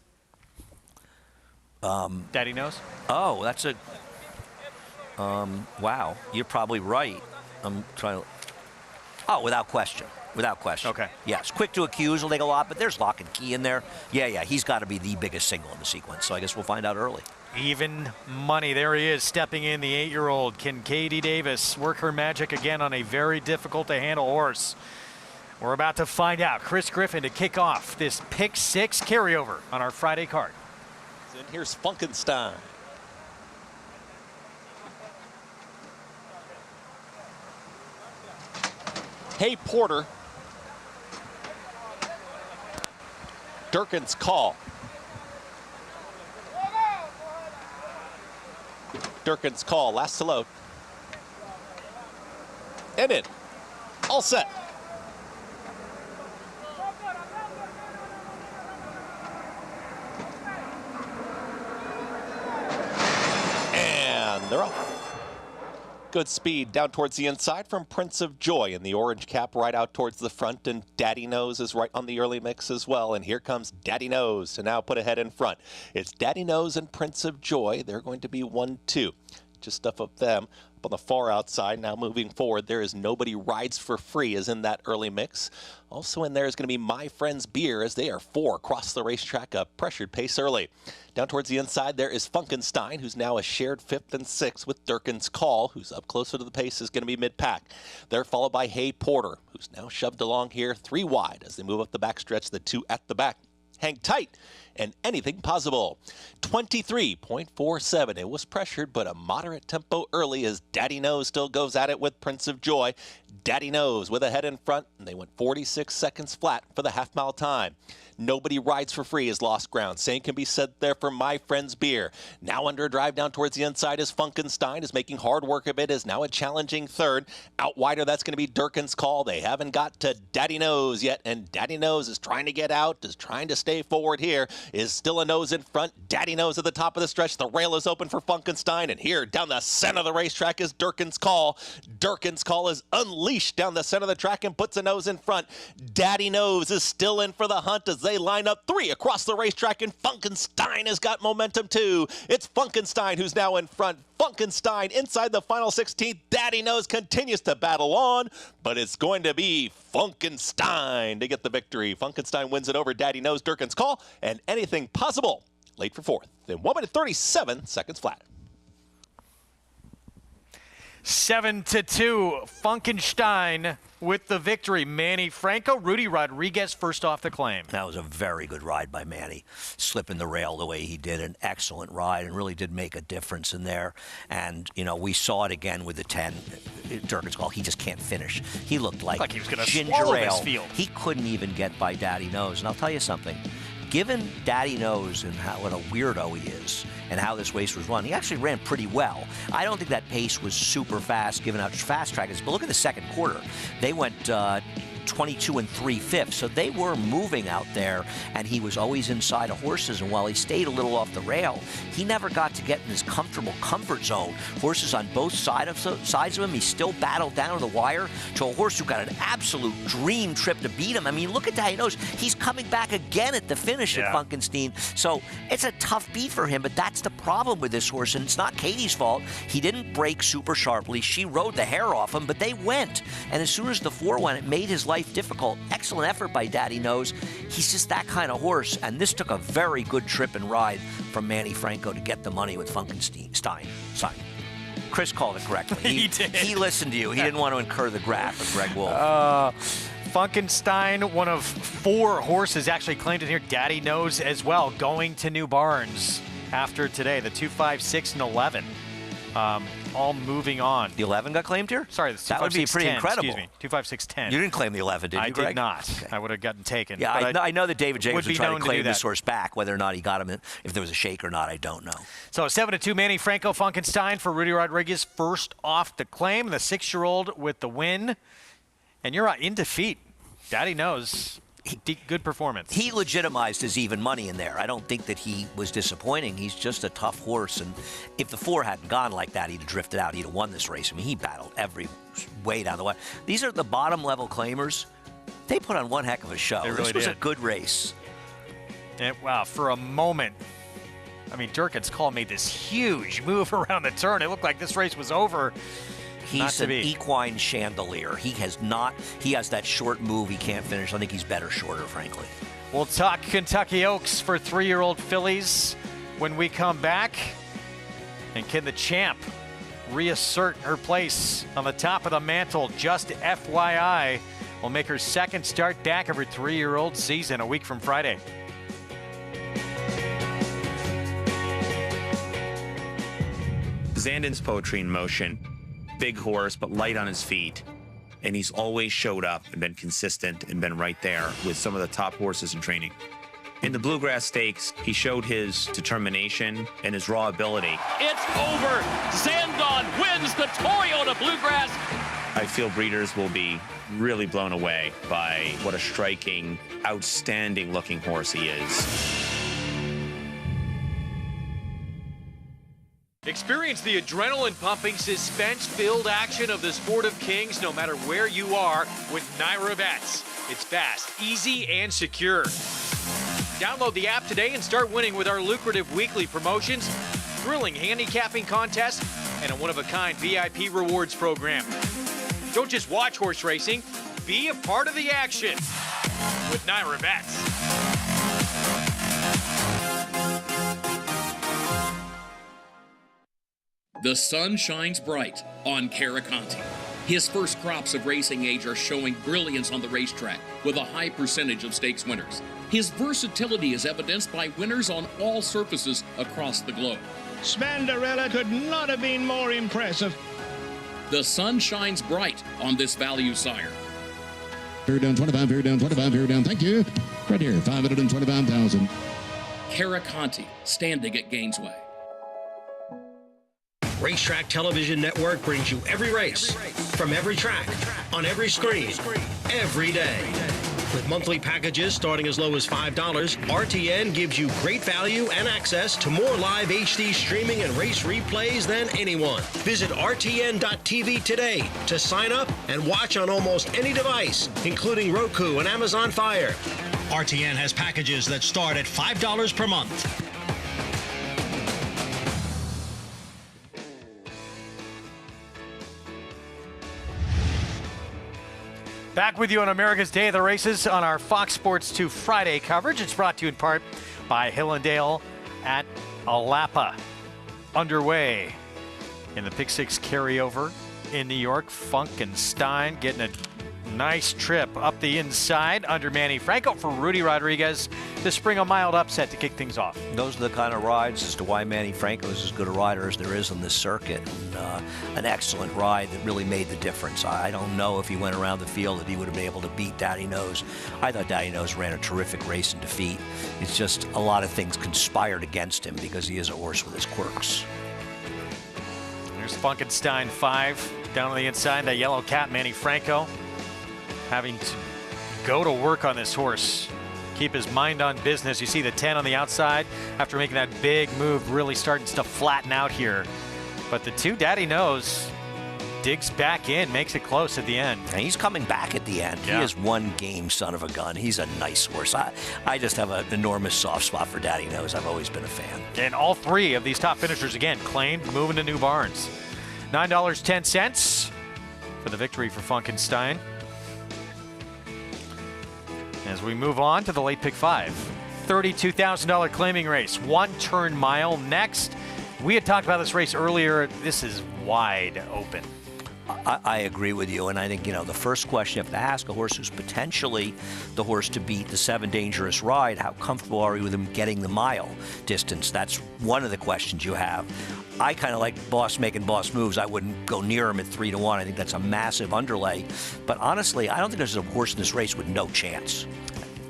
Daddy Knows? Oh, that's a... wow, you're probably right. I'm trying to... Oh, without question. Without question. Okay. Yes, Quick to Accuse will take a lot, but there's Lock and Key in there. Yeah, he's got to be the biggest single in the sequence, so I guess we'll find out early. Even money. There he is, stepping in, the 8-year-old. Can Katie Davis work her magic again on a very difficult-to-handle horse? We're about to find out. Chris Griffin to kick off this pick 6 carryover on our Friday card. And here's Funkenstein. Hey Porter. Durkin's Call. Durkin's Call, last to load. And in. All set. And they're off. Good speed down towards the inside from Prince of Joy, and the orange cap right out towards the front, and Daddy Knows is right on the early mix as well. And here comes Daddy Knows to now put ahead in front. It's Daddy Knows and Prince of Joy. They're going to be 1-2. Just stuff up them. Up on the far outside, now moving forward, there is Nobody Rides for Free is in that early mix. Also in there is going to be My Friend's Beer, as they are 4 across the racetrack, a pressured pace early. Down towards the inside, there is Funkenstein, who's now a shared 5th and 6th with Durkin's Call, who's up closer to the pace, is going to be mid-pack. They're followed by Hey Porter, who's now shoved along here 3 wide as they move up the backstretch, the 2 at the back. Hang Tight and Anything Possible. 23.47. It was pressured, but a moderate tempo early as Daddy Knows still goes at it with Prince of Joy. Daddy Knows with a head in front, and they went 46 seconds flat for the half-mile time. Nobody Rides for Free is lost ground. Same can be said there for My Friend's Beer. Now under a drive down towards the inside is Funkenstein, is making hard work of it, is now a challenging third. Out wider, that's going to be Durkin's Call. They haven't got to Daddy Knows yet, and Daddy Knows is trying to get out, is trying to stay forward here, is still a nose in front. Daddy Knows at the top of the stretch. The rail is open for Funkenstein, and here down the center of the racetrack is Durkin's Call. Durkin's Call is unleashed down the center of the track and puts a nose in front. Daddy Knows is still in for the hunt as they line up 3 across the racetrack, and Funkenstein has got momentum too. It's Funkenstein who's now in front. Funkenstein inside the final 16th. Daddy Knows continues to battle on, but it's going to be Funkenstein to get the victory. Funkenstein wins it over Daddy Knows, Durkin's Call, and Anything Possible. Late for 4th in 1 minute 37 seconds flat. 7-2, Funkenstein with the victory. Manny Franco, Rudy Rodriguez first off the claim. That was a very good ride by Manny, slipping the rail the way he did. An excellent ride and really did make a difference in there. And, you know, we saw it again with the 10. Durkin's Call, he just can't finish. He looked like he was going to ginger swallow ale. this field. He couldn't even get by Daddy Knows. And I'll tell you something. Given Daddy Knows and what a weirdo he is and how this race was run, he actually ran pretty well. I don't think that pace was super fast given how fast track is, but look at the second quarter. They went 22 3/5, so they were moving out there, and he was always inside of horses, and while he stayed a little off the rail, he never got to get in his comfortable comfort zone. Horses on both sides of him, he still battled down to the wire to a horse who got an absolute dream trip to beat him. I mean, look at that. He knows he's coming back again at the finish at Funkenstein, so it's a tough beat for him, but that's the problem with this horse, and it's not Katie's fault. He didn't break super sharply. She rode the hair off him, but they went, and as soon as the 4 went, it made his life difficult. Excellent effort by Daddy Knows. He's just that kind of horse, and this took a very good trip and ride from Manny Franco to get the money with Funkenstein. Chris called it correctly. He did. He listened to you. He didn't want to incur the wrath of Greg Wolf. Funkenstein, one of 4 horses actually claimed in here. Daddy Knows as well, going to New Barns after today. The 2, 5, 6, and 11. All moving on. The 11 got claimed here? Sorry, the 2, that 5, would be 6, pretty 10, incredible. Excuse me, 2, 5, 6, 10. You didn't claim the 11, did you, Greg? I did not. Okay. I would have gotten taken. Yeah, I know that David Jacobs would try to claim this that. horse back. Whether or not he got him, if there was a shake or not, I don't know. So 7-2, Manny Franco, Funkenstein for Rudy Rodriguez, first off the claim. The 6-year-old with the win. And you're in defeat. Daddy Knows. good performance. He legitimized his even money in there. I don't think that he was disappointing. He's just a tough horse, and if the 4 hadn't gone like that, he'd have drifted out. He'd have won this race. I mean, he battled every way down the way. These are the bottom-level claimers. They put on one heck of a show. They really This was did. a good race. And, wow, for a moment, I mean, Durkin's call made this huge move around the turn. It looked like this race was over. He's an equine chandelier. He has that short move he can't finish. I think he's better shorter, frankly. We'll talk Kentucky Oaks for 3-year-old fillies when we come back. And can the champ reassert her place on the top of the mantle? Just FYI, will make her second start back of her 3-year-old season a week from Friday. Zandon's Poetry in Motion. Big horse, but light on his feet. And he's always showed up and been consistent and been right there with some of the top horses in training. In the Bluegrass Stakes, he showed his determination and his raw ability. It's over. Zandon wins the Toyota Bluegrass. I feel breeders will be really blown away by what a striking, outstanding looking horse he is. Experience the adrenaline-pumping, suspense-filled action of the Sport of Kings no matter where you are with Naira Bets. It's fast, easy, and secure. Download the app today and start winning with our lucrative weekly promotions, thrilling handicapping contests, and a one-of-a-kind VIP rewards program. Don't just watch horse racing, be a part of the action with Naira Bets. The sun shines bright on Caraconte. His first crops of racing age are showing brilliance on the racetrack with a high percentage of stakes winners. His versatility is evidenced by winners on all surfaces across the globe. Spandarella could not have been more impressive. The sun shines bright on this value sire. Fair down 25, fair down 25, fair down. Thank you. Right here, 525,000. Caraconte, standing at Gainesway. Racetrack Television Network brings you every race, from every track, on every screen, every day. With monthly packages starting as low as $5, RTN gives you great value and access to more live HD streaming and race replays than anyone. Visit RTN.tv today to sign up and watch on almost any device, including Roku and Amazon Fire. RTN has packages that start at $5 per month. Back with you on America's Day of the Races on our Fox Sports 2 Friday coverage. It's brought to you in part by Hillendale at Alapa. Underway in the Pick 6 carryover in New York. Funk and Stein getting a nice trip up the inside under Manny Franco for Rudy Rodriguez to spring a mild upset to kick things off. Those are the kind of rides as to why Manny Franco is as good a rider as there is on this circuit. And, an excellent ride that really made the difference. I don't know if he went around the field that he would have been able to beat Daddy Nose. I thought Daddy Nose ran a terrific race in defeat. It's just a lot of things conspired against him because he is a horse with his quirks. There's Funkenstein 5 down on the inside. That yellow cap, Manny Franco, having to go to work on this horse, keep his mind on business. You see the 10 on the outside after making that big move, really starting to flatten out here. But the 2, Daddy Knows, digs back in, makes it close at the end. And he's coming back at the end. Yeah. He is one game son of a gun. He's a nice horse. I just have an enormous soft spot for Daddy Knows. I've always been a fan. And all 3 of these top finishers, again, claimed moving to new barns. $9.10 for the victory for Funkenstein. As we move on to the late pick 5, $32,000 claiming race, 1-turn mile next. We had talked about this race earlier. This is wide open. I agree with you, and I think, the first question you have to ask a horse who's potentially the horse to beat the 7 Dangerous Ride, how comfortable are you with him getting the mile distance? That's one of the questions you have. I kind of like Boss making boss moves. I wouldn't go near him at 3-1. I think that's a massive underlay. But honestly, I don't think there's a horse in this race with no chance.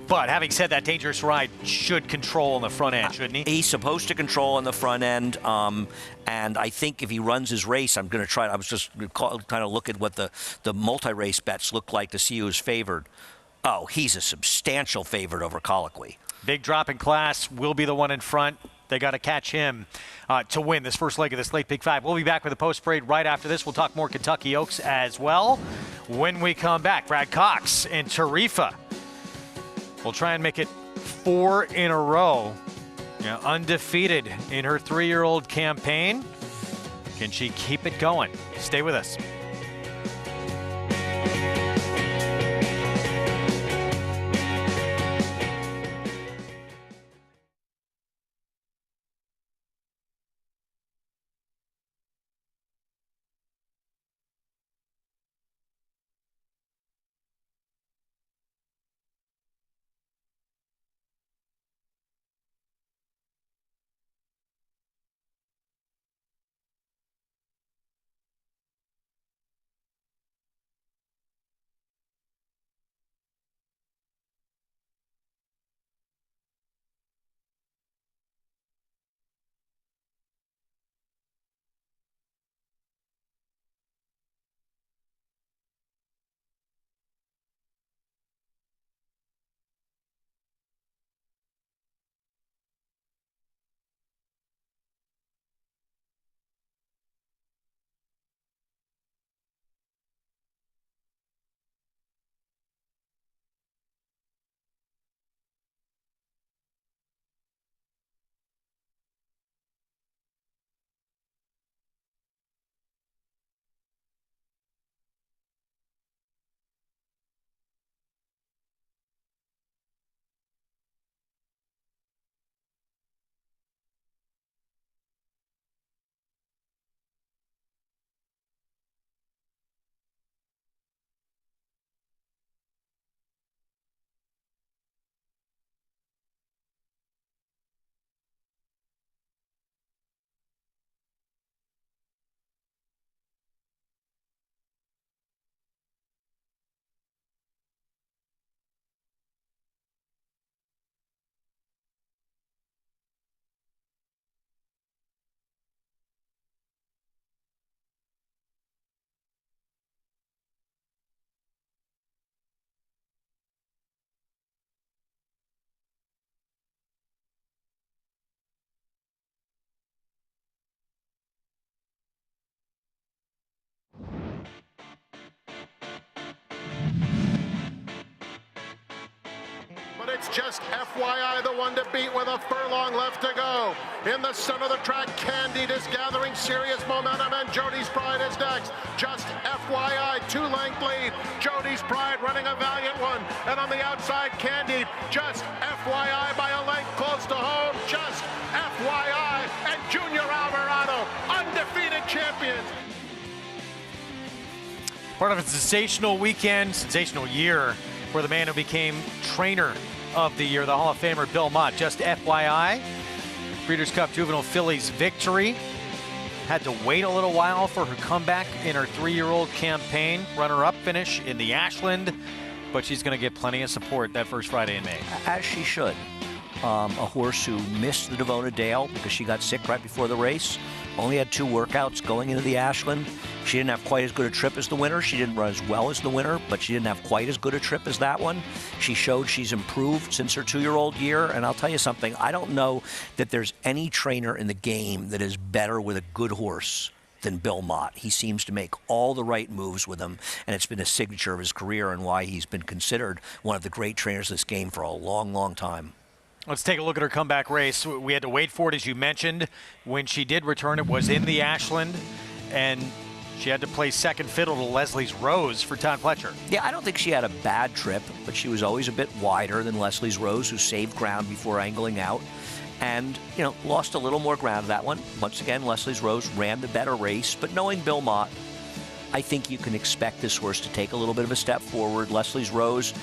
But having said that, Dangerous Ride should control on the front end, shouldn't he? He's supposed to control on the front end. And I think if he runs his race, I'm going to try. I was just kind of look at what the multi-race bets look like to see who's favored. Oh, he's a substantial favorite over Colloquy. Big drop in class, will be the one in front. They got to catch him to win this first leg of this late Big Five. We'll be back with the post parade right after this. We'll talk more Kentucky Oaks as well when we come back. Brad Cox and Tarifa will try and make it 4 in a row. Undefeated in her 3-year-old campaign. Can she keep it going? Stay with us. But it's just FYI, the one to beat with a furlong left to go. In the center of the track, Candide is gathering serious momentum, and Jody's Pride is next. Just FYI, 2-length lead. Jody's Pride running a valiant one. And on the outside, Candide, just FYI by a length close to home. Just FYI, and Junior Alvarado, undefeated champions. Part of a sensational weekend, sensational year for the man who became trainer of the year, the Hall of Famer Bill Mott. Just FYI, Breeders' Cup Juvenile Fillies victory. Had to wait a little while for her comeback in her 3-year-old campaign. Runner-up finish in the Ashland, but she's going to get plenty of support that first Friday in May. As she should. A horse who missed the Devona Dale because she got sick right before the race. Only had 2 workouts going into the Ashland. She didn't have quite as good a trip as the winner. She didn't run as well as the winner, but she didn't have quite as good a trip as that one. She showed she's improved since her 2-year-old year, and I'll tell you something, I don't know that there's any trainer in the game that is better with a good horse than Bill Mott. He seems to make all the right moves with him, and it's been a signature of his career and why he's been considered one of the great trainers of this game for a long, long time. Let's take a look at her comeback race. We had to wait for it, as you mentioned. When she did return, it was in the Ashland, and she had to play second fiddle to Leslie's Rose for Todd Pletcher. Yeah, I don't think she had a bad trip, but she was always a bit wider than Leslie's Rose, who saved ground before angling out. And, lost a little more ground that one. Once again, Leslie's Rose ran the better race, but knowing Bill Mott, I think you can expect this horse to take a little bit of a step forward. Leslie's Rose,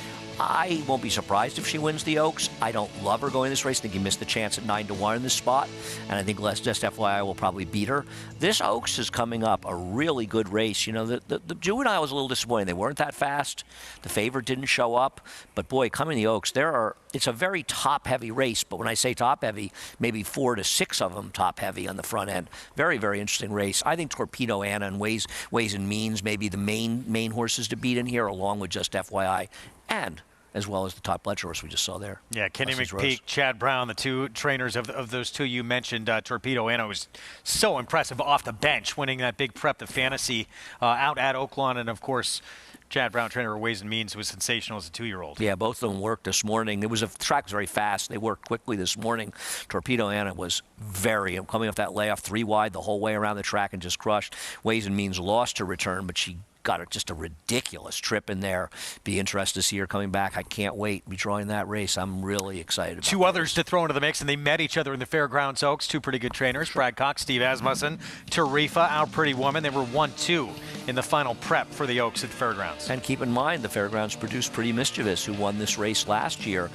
I won't be surprised if she wins the Oaks. I don't love her going this race. I think he missed the chance at 9-1 in this spot, and I think just FYI will probably beat her. This Oaks is coming up a really good race. The Juvenile was a little disappointing. They weren't that fast. The favorite didn't show up, but boy, coming the Oaks, it's a very top-heavy race, but when I say top-heavy, maybe 4 to 6 of them top-heavy on the front end. Very, very interesting race. I think Torpedo Anna and Ways and Means may be the main horses to beat in here, along with Just FYI. And as well as the top Fletcher horse we just saw there. Yeah, Kenny Lessons McPeak, Rose. Chad Brown, the two trainers of those two you mentioned. Torpedo Anna was so impressive off the bench, winning that big prep, the fantasy, out at Oaklawn. And, of course, Chad Brown, trainer of Ways and Means, was sensational as a 2-year-old. Yeah, both of them worked this morning. The track was very fast. They worked quickly this morning. Torpedo Anna was coming off that layoff 3 wide the whole way around the track and just crushed. Ways and Means lost her return, but she got just a ridiculous trip in there. Be interested to see her coming back. I can't wait to be drawing that race. I'm really excited about Two others to throw into the mix, and they met each other in the Fairgrounds Oaks. Two pretty good trainers, Brad Cox, Steve Asmussen, Tarifa, Our Pretty Woman. They were 1-2 in the final prep for the Oaks at the Fairgrounds. And keep in mind, the Fairgrounds produced Pretty Mischievous, who won this race last year.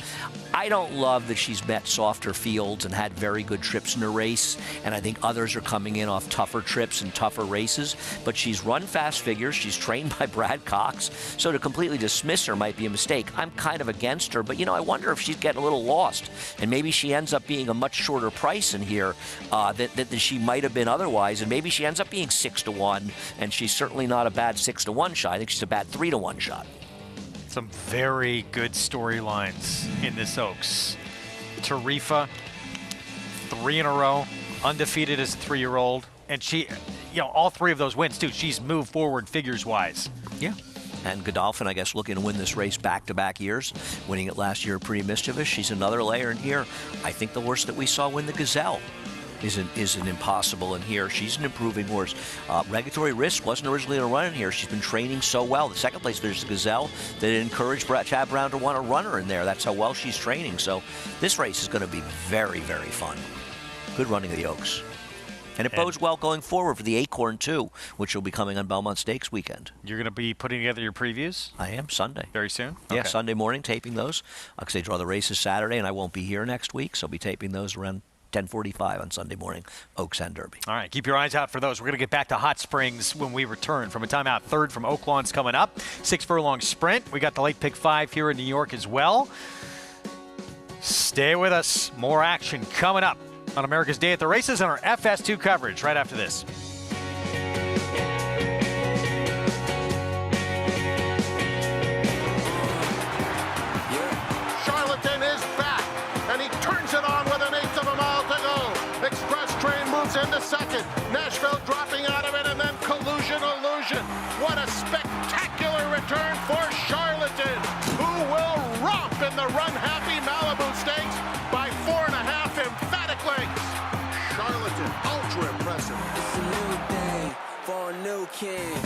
I don't love that she's met softer fields and had very good trips in the race, and I think others are coming in off tougher trips and tougher races, but she's run fast figures. She's trained by Brad Cox, so to completely dismiss her might be a mistake. I'm kind of against her, but, I wonder if she's getting a little lost, and maybe she ends up being a much shorter price in here than she might have been otherwise, and maybe she ends up being 6-1, and she's certainly not a bad 6-1 shot. I think she's a bad 3-1 shot. Some very good storylines in this Oaks. Tarifa, 3 in a row, undefeated as a 3-year-old. And she, all 3 of those wins, too. She's moved forward figures-wise. Yeah. And Godolphin, I guess, looking to win this race back-to-back years, winning it last year Pretty Mischievous. She's another layer in here. I think the horse that we saw win the Gazelle isn't impossible in here. She's an improving horse. Regulatory Risk wasn't originally going to run in here. She's been training so well. The second place there's the Gazelle that encouraged Chad Brown to want to run her in there. That's how well she's training. So this race is going to be very, very fun. Good running of the Oaks. And it bodes well going forward for the Acorn, too, which will be coming on Belmont Stakes weekend. You're going to be putting together your previews? I am, Sunday. Very soon? Yeah, Okay. Sunday morning, taping those. Because they draw the races Saturday, and I won't be here next week, so I'll be taping those around 10:45 on Sunday morning, Oaks and Derby. All right, keep your eyes out for those. We're going to get back to Hot Springs when we return from a timeout. Third from Oaklawn's coming up. 6 furlong sprint. We got the late pick 5 here in New York as well. Stay with us. More action coming up on America's Day at the Races and our FS2 coverage right after this. Charlatan is back, and he turns it on with 1/8 of a mile to go. Express Train moves into second. Nashville dropping out of it, and then Collusion Illusion. What a spectacular return for Charlatan, who will romp in the run-happy Malibu Stakes by 4.5 emphatic lengths. Charlatan, ultra impressive. It's a new day for a new king.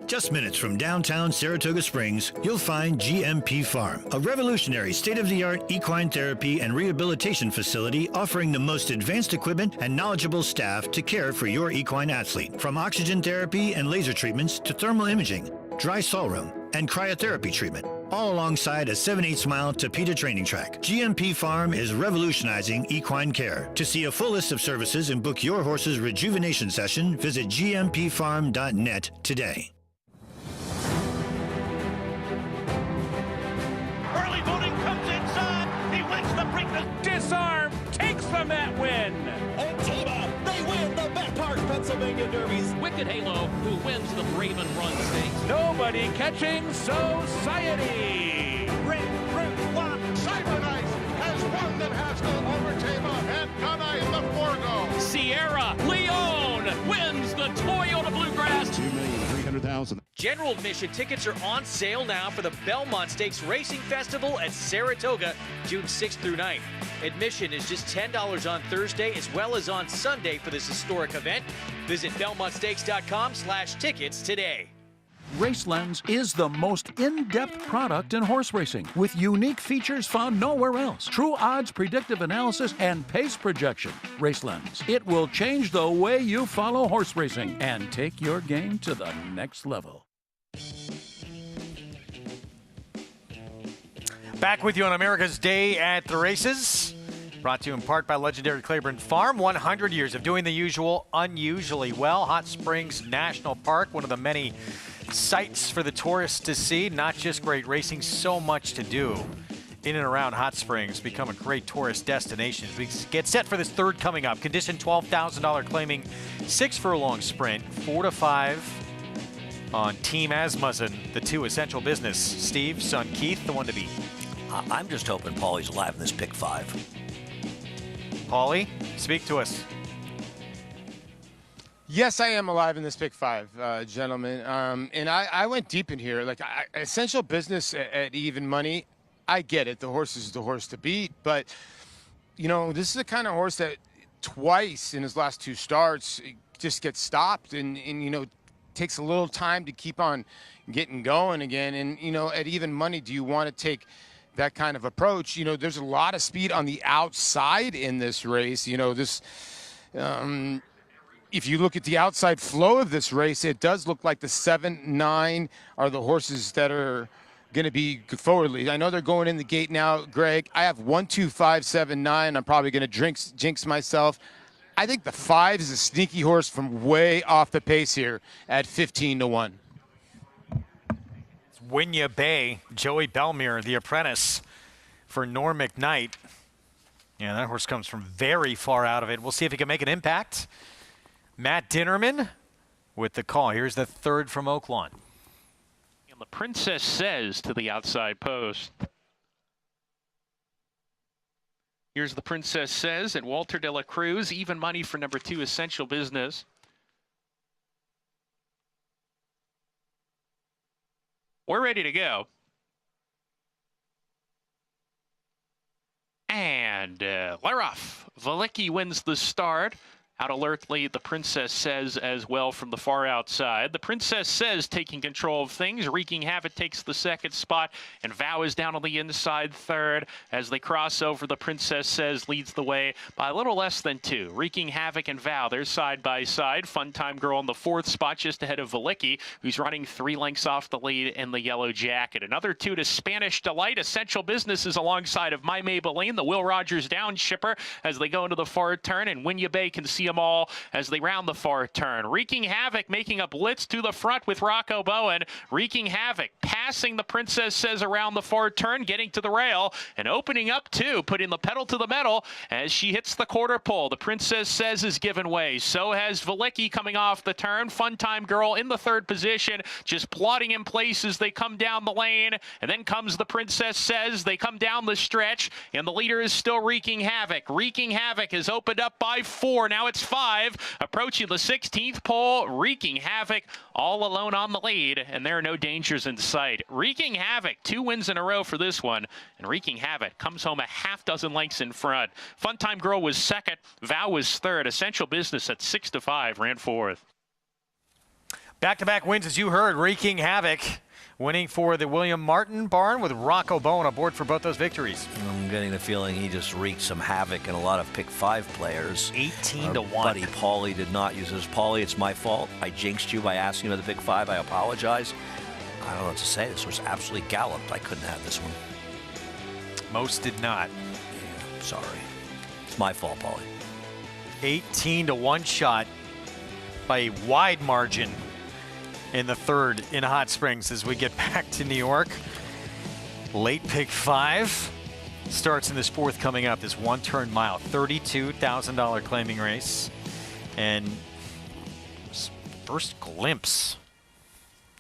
Just minutes from downtown Saratoga Springs, you'll find GMP Farm, a revolutionary state-of-the-art equine therapy and rehabilitation facility offering the most advanced equipment and knowledgeable staff to care for your equine athlete. From oxygen therapy and laser treatments to thermal imaging, dry saw room, and cryotherapy treatment, all alongside a 7/8 mile Tapeta training track. GMP Farm is revolutionizing equine care. To see a full list of services and book your horse's rejuvenation session, visit gmpfarm.net today. Early voting comes inside. He wins the Preakness. Disarm takes the Met win. And Tama, they win the Met Park, Pennsylvania Derbies. Wicked Halo, who wins the Raven Run Stakes. Nobody catching Society. Red, Root, Lock, Cyberknife has won the Haskell over Tama and Gunna in the Forgo. Sierra Leone wins the Toyota Bluegrass. 2,300,000. General admission tickets are on sale now for the Belmont Stakes Racing Festival at Saratoga, June 6th through 9th. Admission is just $10 on Thursday as well as on Sunday for this historic event. Visit belmontstakes.com/tickets today. RaceLens is the most in-depth product in horse racing with unique features found nowhere else. True odds, predictive analysis, and pace projection. RaceLens. It will change the way you follow horse racing and take your game to the next level. Back with you on America's Day at the Races. Brought to you in part by legendary Claiborne Farm. 100 years of doing the usual unusually well. Hot Springs National Park, one of the many sights for the tourists to see. Not just great racing, so much to do in and around Hot Springs. Become a great tourist destination. We get set for this third coming up. Condition $12,000 claiming 6 furlong sprint, 4 to 5 on Team Asmussen, the 2 Essential Business. Steve, son Keith, the one to beat. I'm just hoping Paulie's alive in this pick 5. Paulie, speak to us. Yes, I am alive in this pick 5, gentlemen. And I went deep in here. Like, Essential Business at even money, I get it. The horse is the horse to beat. But, you know, this is the kind of horse that twice in his last 2 starts just gets stopped and you know, takes a little time to keep on getting going again. And, you know, at even money, do you want to take that kind of approach? You know, there's a lot of speed on the outside in this race. You know, this... if you look at the outside flow of this race, it does look like the 7, 9 are the horses that are going to be forward lead. I know they're going in the gate now, Greg. I have 1, 2, 5, 7, 9. I'm probably going to jinx myself. I think the 5 is a sneaky horse from way off the pace here at 15 to 1. It's Winya Bay, Joey Belmere, the apprentice for Norm McKnight. Yeah, that horse comes from very far out of it. We'll see if he can make an impact. Matt Dinnerman with the call. Here's the 3rd from Oaklawn. And the Princess Says to the outside post. Here's the Princess Says and Walter de la Cruz. Even money for number 2, Essential Business. We're ready to go. And Laroff. Velicki wins the start. Out alertly, the Princess Says as well from the far outside. The Princess Says taking control of things. Wreaking Havoc takes the 2nd spot, and Vow is down on the inside 3rd. As they cross over, the Princess Says leads the way by a little less than 2. Wreaking Havoc and Vow, they're side by side. Fun Time Girl in the 4th spot, just ahead of Velicki, who's running 3 lengths off the lead in the yellow jacket. Another 2 to Spanish Delight. Essential Business is alongside of My Maybelline, the Will Rogers down shipper, as they go into the far turn, and Winya Bay can see them all as they round the far turn. Wreaking Havoc making a blitz to the front with Rocco Bowen. Wreaking Havoc passing the Princess Says around the far turn, getting to the rail, and opening up too, putting the pedal to the metal as she hits the quarter pole. The Princess Says is given way. So has Velicki coming off the turn. Fun Time Girl in the 3rd position, just plodding in place as they come down the lane. And then comes the Princess Says. They come down the stretch, and the leader is still Wreaking Havoc. Wreaking Havoc is opened up by 4. Now it's 5. Approaching the 16th pole. Wreaking Havoc all alone on the lead, and there are no dangers in sight. Wreaking Havoc, 2 wins in a row for this one, and Wreaking Havoc comes home a half dozen lengths in front. Fun Time Girl was 2nd. Vow was 3rd. Essential Business at 6 to 5 ran 4th. Back-to-back wins, as you heard. Wreaking Havoc winning for the William Martin barn with Rocco Bowen aboard for both those victories. I'm getting the feeling he just wreaked some havoc in a lot of pick 5 players. 18 to 1. Buddy Paulie did not use this. Paulie, it's my fault. I jinxed you by asking about the pick 5. I apologize. I don't know what to say. This was absolutely galloped. I couldn't have this one. Most did not. Yeah, sorry. It's my fault, Paulie. 18 to 1 shot by a wide margin in the 3rd in Hot Springs as we get back to New York. Late pick 5 starts in this 4th coming up, this 1-turn mile, $32,000 claiming race. And first glimpse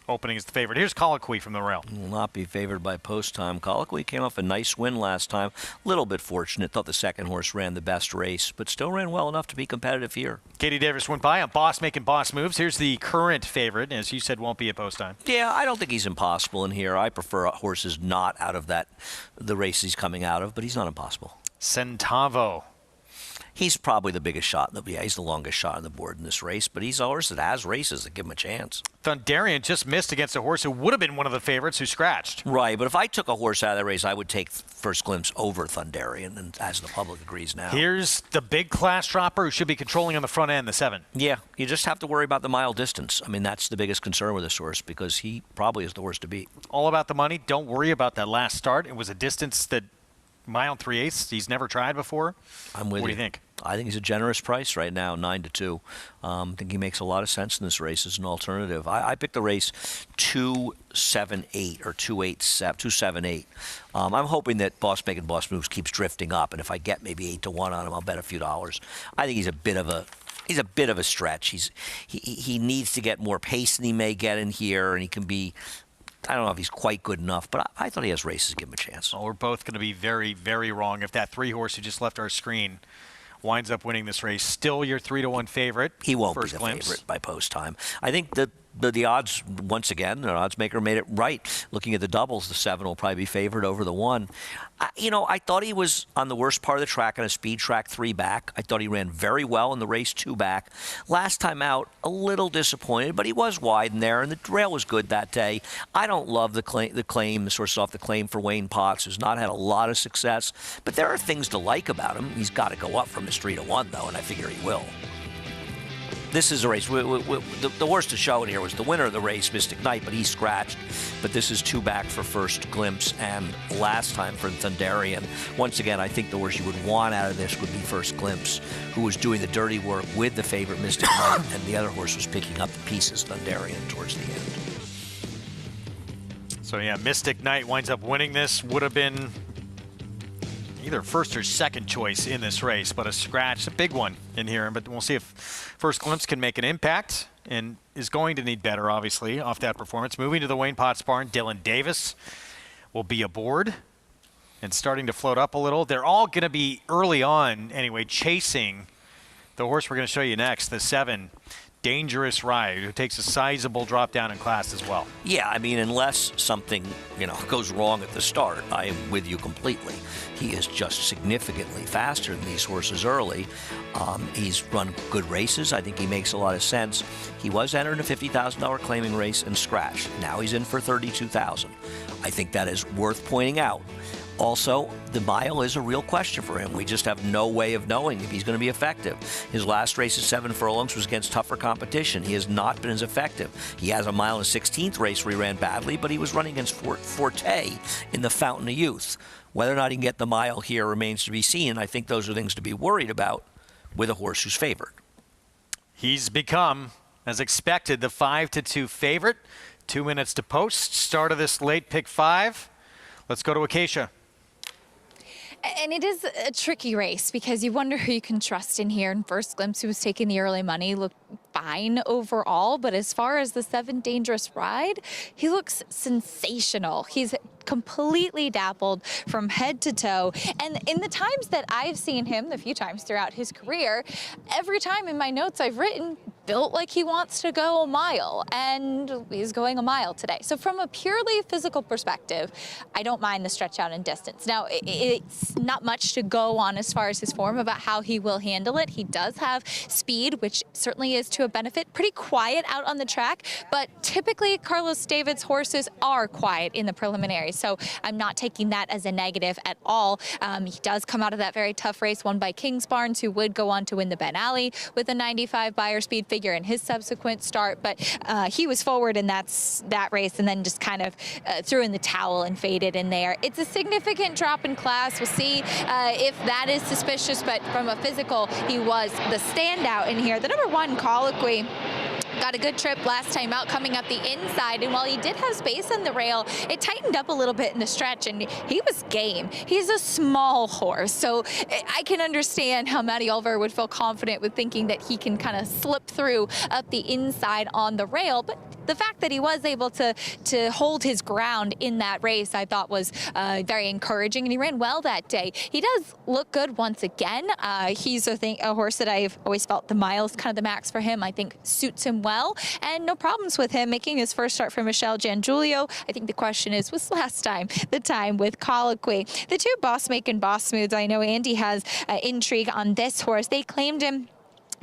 opening is the favorite. Here's Colloquy from the rail. Will not be favored by post time. Colloquy came off a nice win last time. A little bit fortunate. Thought the 2nd horse ran the best race, but still ran well enough to be competitive here. Katie Davis went by on Boss making boss moves. Here's the current favorite, as you said, won't be at post time. Yeah, I don't think he's impossible in here. I prefer horses not out of the race he's coming out of, but he's not impossible. Centavo. He's probably the biggest shot. He's the longest shot on the board in this race, but he's a horse that has races that give him a chance. Thunderian just missed against a horse who would have been one of the favorites who scratched. Right, but if I took a horse out of the race, I would take First Glimpse over Thunderian, and as the public agrees now. Here's the big class dropper who should be controlling on the front end, the 7. Yeah, you just have to worry about the mile distance. I mean, that's the biggest concern with this horse because he probably is the horse to beat. All about the money. Don't worry about that last start. It was a distance that mile 3/8 he's never tried before. I'm with you. What do you think? I think he's a generous price right now, 9 to 2. I think he makes a lot of sense in this race as an alternative. I picked the race 2-7-8 or 2-7-8. I'm hoping that Boss Making Boss Moves keeps drifting up, and if I get maybe 8 to 1 on him, I'll bet a few dollars. I think he's a bit of a He's a bit of a stretch. He needs to get more pace than he may get in here, and he can be. I don't know if he's quite good enough, but I thought he has races to give him a chance. Well, we're both going to be very, very wrong if that 3-horse who just left our screen winds up winning this race. Still your 3-1 favorite. He won't First be the glimpse. favorite by post time. I think the odds, once again, the odds maker made it right. Looking at the doubles, the 7 will probably be favored over the 1. I thought he was on the worst part of the track on a speed track 3 back. I thought he ran very well in the race 2 back. Last time out, a little disappointed, but he was wide in there, and the rail was good that day. I don't love the source off the claim for Wayne Potts, who's not had a lot of success, but there are things to like about him. He's got to go up from his 3-1, though, and I figure he will. This is a race. The worst to show in here was the winner of the race, Mystic Knight, but he scratched. But this is 2 back for First Glimpse and last time for Thunderian. Once again, I think the worst you would want out of this would be First Glimpse, who was doing the dirty work with the favorite Mystic Knight, and the other horse was picking up the pieces, Thunderian, towards the end. So yeah, Mystic Knight winds up winning this. Would have been either first or second choice in this race, but a scratch, a big one in here. But we'll see if First Glimpse can make an impact and is going to need better, obviously, off that performance. Moving to the Wayne Potts barn, Dylan Davis will be aboard and starting to float up a little. They're all going to be early on, anyway, chasing the horse we're going to show you next, the 7, Dangerous Ride, who takes a sizable drop down in class as well. Yeah, I mean, unless something, goes wrong at the start, I am with you completely. He is just significantly faster than these horses early. He's run good races. I think he makes a lot of sense. He was entered in a $50,000 claiming race and scratched. Now he's in for $32,000. I think that is worth pointing out. Also, the mile is a real question for him. We just have no way of knowing if he's going to be effective. His last race at 7 furlongs was against tougher competition. He has not been as effective. He has a mile and 16th race where he ran badly, but he was running against Forte in the Fountain of Youth. Whether or not he can get the mile here remains to be seen. I think those are things to be worried about with a horse who's favored. He's become, as expected, the 5-2 favorite. 2 minutes to post. Start of this late pick 5. Let's go to Acacia. And it is a tricky race because you wonder who you can trust in here. And First Glimpse, who was taking the early money, looked fine overall. But as far as the 7 Dangerous Ride, he looks sensational. He's completely dappled from head to toe. And in the times that I've seen him, the few times throughout his career, every time in my notes I've written, built like he wants to go a mile, and he's going a mile today. So from a purely physical perspective, I don't mind the stretch out in distance. Now, it's not much to go on as far as his form about how he will handle it. He does have speed, which certainly is to a benefit. Pretty quiet out on the track, but typically Carlos David's horses are quiet in the preliminaries, so I'm not taking that as a negative at all. He does come out of that very tough race won by Kings Barnes, who would go on to win the Ben Ali with a 95 Beyer speed figure in his subsequent start, but he was forward in that race and then just kind of threw in the towel and faded in there. It's a significant drop in class. We'll see if that is suspicious, but from a physical, he was the standout in here. The number 1, Colloquy, got a good trip last time out coming up the inside, and while he did have space on the rail, it tightened up a little bit in the stretch, and he was game. He's a small horse, so I can understand how Matty Oliver would feel confident with thinking that he can kind of slip through up the inside on the rail, but the fact that he was able to hold his ground in that race, I thought was very encouraging, and he ran well that day. He does look good once again. He's a horse that I've always felt the mile's kind of the max for him. I think suits him well, and no problems with him making his first start for Michelle Giangiulio. I think the question is, was last time the time with Colloquy? The 2 Boss Make and Boss Moods, I know Andy has intrigue on this horse. They claimed him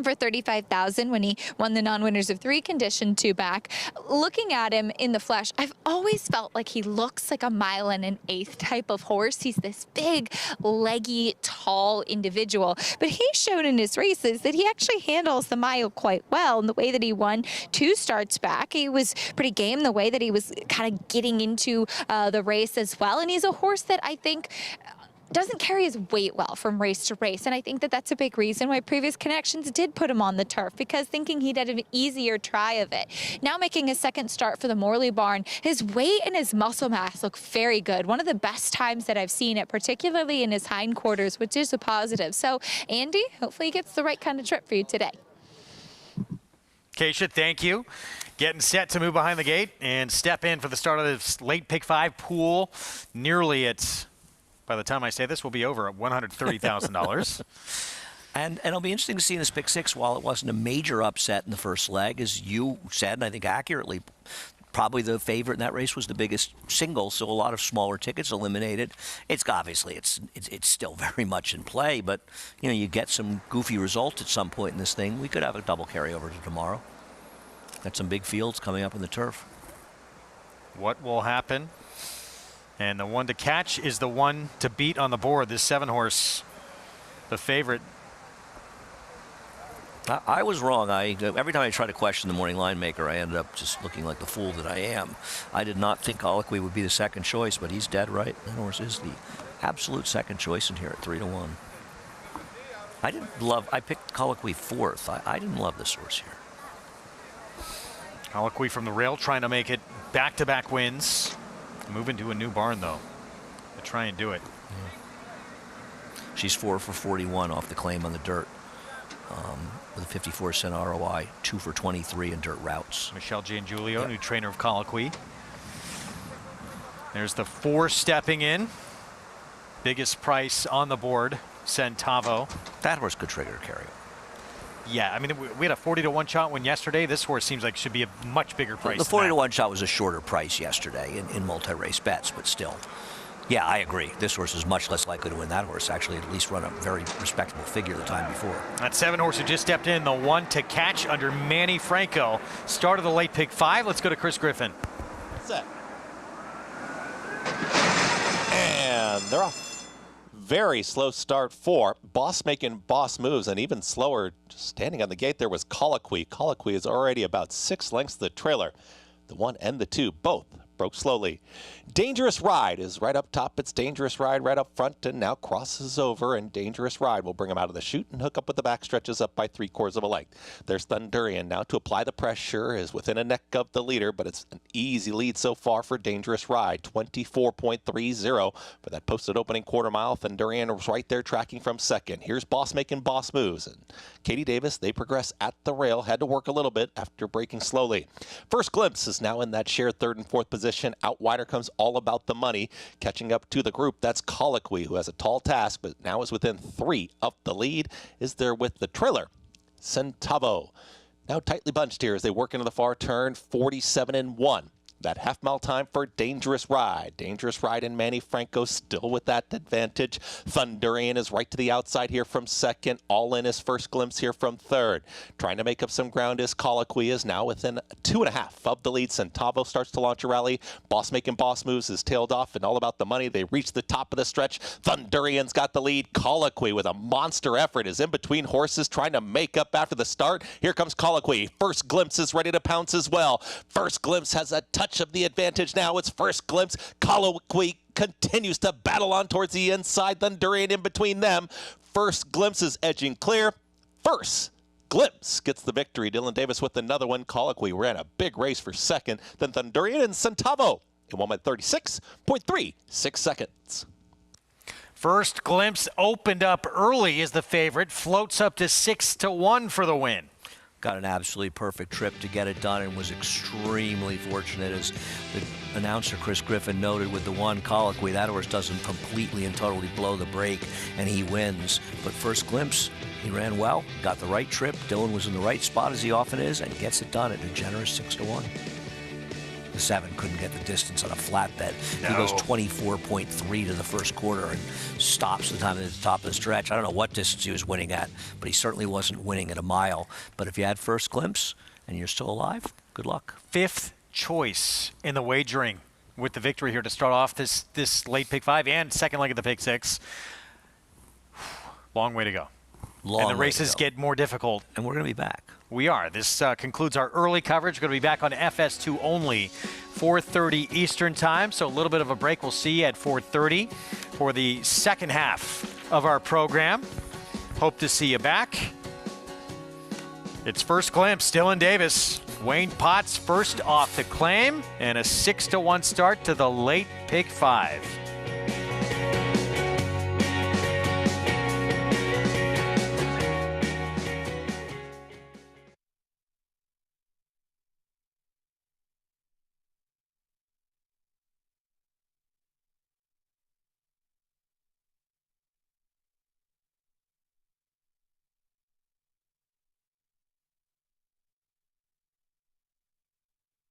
for $35,000 when he won the non-winners of 3 condition 2 back. Looking at him in the flesh, I've always felt like he looks like a 1 1/8 type of horse. He's this big, leggy, tall individual, but he showed in his races that he actually handles the mile quite well. In the way that he won 2 starts back, he was pretty game. The way that he was kind of getting into the race as well, and he's a horse that I think doesn't carry his weight well from race to race, and I think that that's a big reason why previous connections did put him on the turf, because thinking he'd had an easier try of it. Now making his second start for the Morley barn, his weight and his muscle mass look very good. One of the best times that I've seen it, particularly in his hindquarters, which is a positive. So Andy, hopefully he gets the right kind of trip for you today. Keisha, thank you. Getting set to move behind the gate and step in for the start of this late pick 5 pool. Nearly at, by the time I say this, will be over at $130,000. And it'll be interesting to see in this pick 6, while it wasn't a major upset in the first leg, as you said, and I think accurately, probably the favorite in that race was the biggest single, so a lot of smaller tickets eliminated. It's obviously it's still very much in play, but you get some goofy results at some point in this thing. We could have a double carryover to tomorrow. Got some big fields coming up in the turf. What will happen? And the one to catch is the one to beat on the board. This 7-horse, the favorite. I was wrong. Every time I try to question the morning line maker, I ended up just looking like the fool that I am. I did not think Colloquy would be the second choice, but he's dead right. That horse is the absolute second choice in here at 3-1. I picked Colloquy 4th. I didn't love this horse here. Colloquy from the rail trying to make it back-to-back wins. Move into a new barn, though, to try and do it. Yeah. She's 4 for 41 off the claim on the dirt. With a 54-cent ROI, 2 for 23 in dirt routes. Michelle Giangiulio, new trainer of Colloquy. There's the 4 stepping in. Biggest price on the board, Centavo. That horse could trigger a carryover. Yeah, I mean, we had a 40-1 shot win yesterday. This horse seems like should be a much bigger price. The 40-1 shot was a shorter price yesterday in multi-race bets, but still. Yeah, I agree. This horse is much less likely to win that horse. Actually, at least run a very respectable figure the time before. That 7-horse who just stepped in, the one to catch under Manny Franco. Start of the late pick 5. Let's go to Chris Griffin. Set. And they're off. Very slow start for Boss making boss moves, and even slower just standing on the gate there was Colloquy. Colloquy is already about 6 lengths the trailer. The 1 and the 2 both broke slowly. Dangerous Ride is right up top. It's Dangerous Ride right up front and now crosses over, and Dangerous Ride will bring him out of the chute and hook up with the back stretches up by 3/4 of a length. There's Thundurian now to apply the pressure, is within a neck of the leader, but it's an easy lead so far for Dangerous Ride. 24.30 for that posted opening quarter mile. Thundurian was right there tracking from second. Here's Boss making boss moves, and Katie Davis, they progress at the rail, had to work a little bit after braking slowly. First Glimpse is now in that shared 3rd and 4th position. Out wider comes All About the Money. Catching up to the group, that's Colloquy, who has a tall task, but now is within 3 of the lead. Is there with the trailer, Centavo. Now tightly bunched here as they work into the far turn, 47-1. That half-mile time for Dangerous Ride. Dangerous Ride and Manny Franco still with that advantage. Thundurian is right to the outside here from second. All in his First Glimpse here from third. Trying to make up some ground is Colloquy, is now within 2.5 of the lead. Centavo starts to launch a rally. Boss making boss moves is tailed off, and All About the Money. They reach the top of the stretch. Thundurian's got the lead. Colloquy with a monster effort is in between horses trying to make up after the start. Here comes Colloquy. First Glimpse is ready to pounce as well. First Glimpse has a touch of the advantage now. It's First Glimpse. Colloquy continues to battle on towards the inside. Thundurian in between them. First Glimpse is edging clear. First Glimpse gets the victory. Dylan Davis with another one. Colloquy ran a big race for second. Then Thundurian and Centavo in 1:36.36 seconds. First Glimpse opened up early as the favorite. Floats up to 6-1 for the win. Got an absolutely perfect trip to get it done and was extremely fortunate, as the announcer Chris Griffin noted with the 1 Colloquy. That horse doesn't completely and totally blow the break, and he wins. But First Glimpse, he ran well, got the right trip. Dylan was in the right spot, as he often is, and gets it done at a generous 6-1. The 7 couldn't get the distance on a flat bet. No. He goes 24.3 to the first quarter and stops the time at the top of the stretch. I don't know what distance he was winning at, but he certainly wasn't winning at a mile. But if you had First Glimpse and you're still alive, good luck. 5th choice in the wagering with the victory here to start off this late pick 5 and second leg of the pick 6. Long way to go. And the races get more difficult. And we're going to be back. We are. This concludes our early coverage. We're going to be back on FS2 only, 4:30 Eastern time. So a little bit of a break. We'll see you at 4:30 for the second half of our program. Hope to see you back. It's First Glimpse, Dylan Davis. Wayne Potts first off the claim, and a 6-1 start to the late pick 5.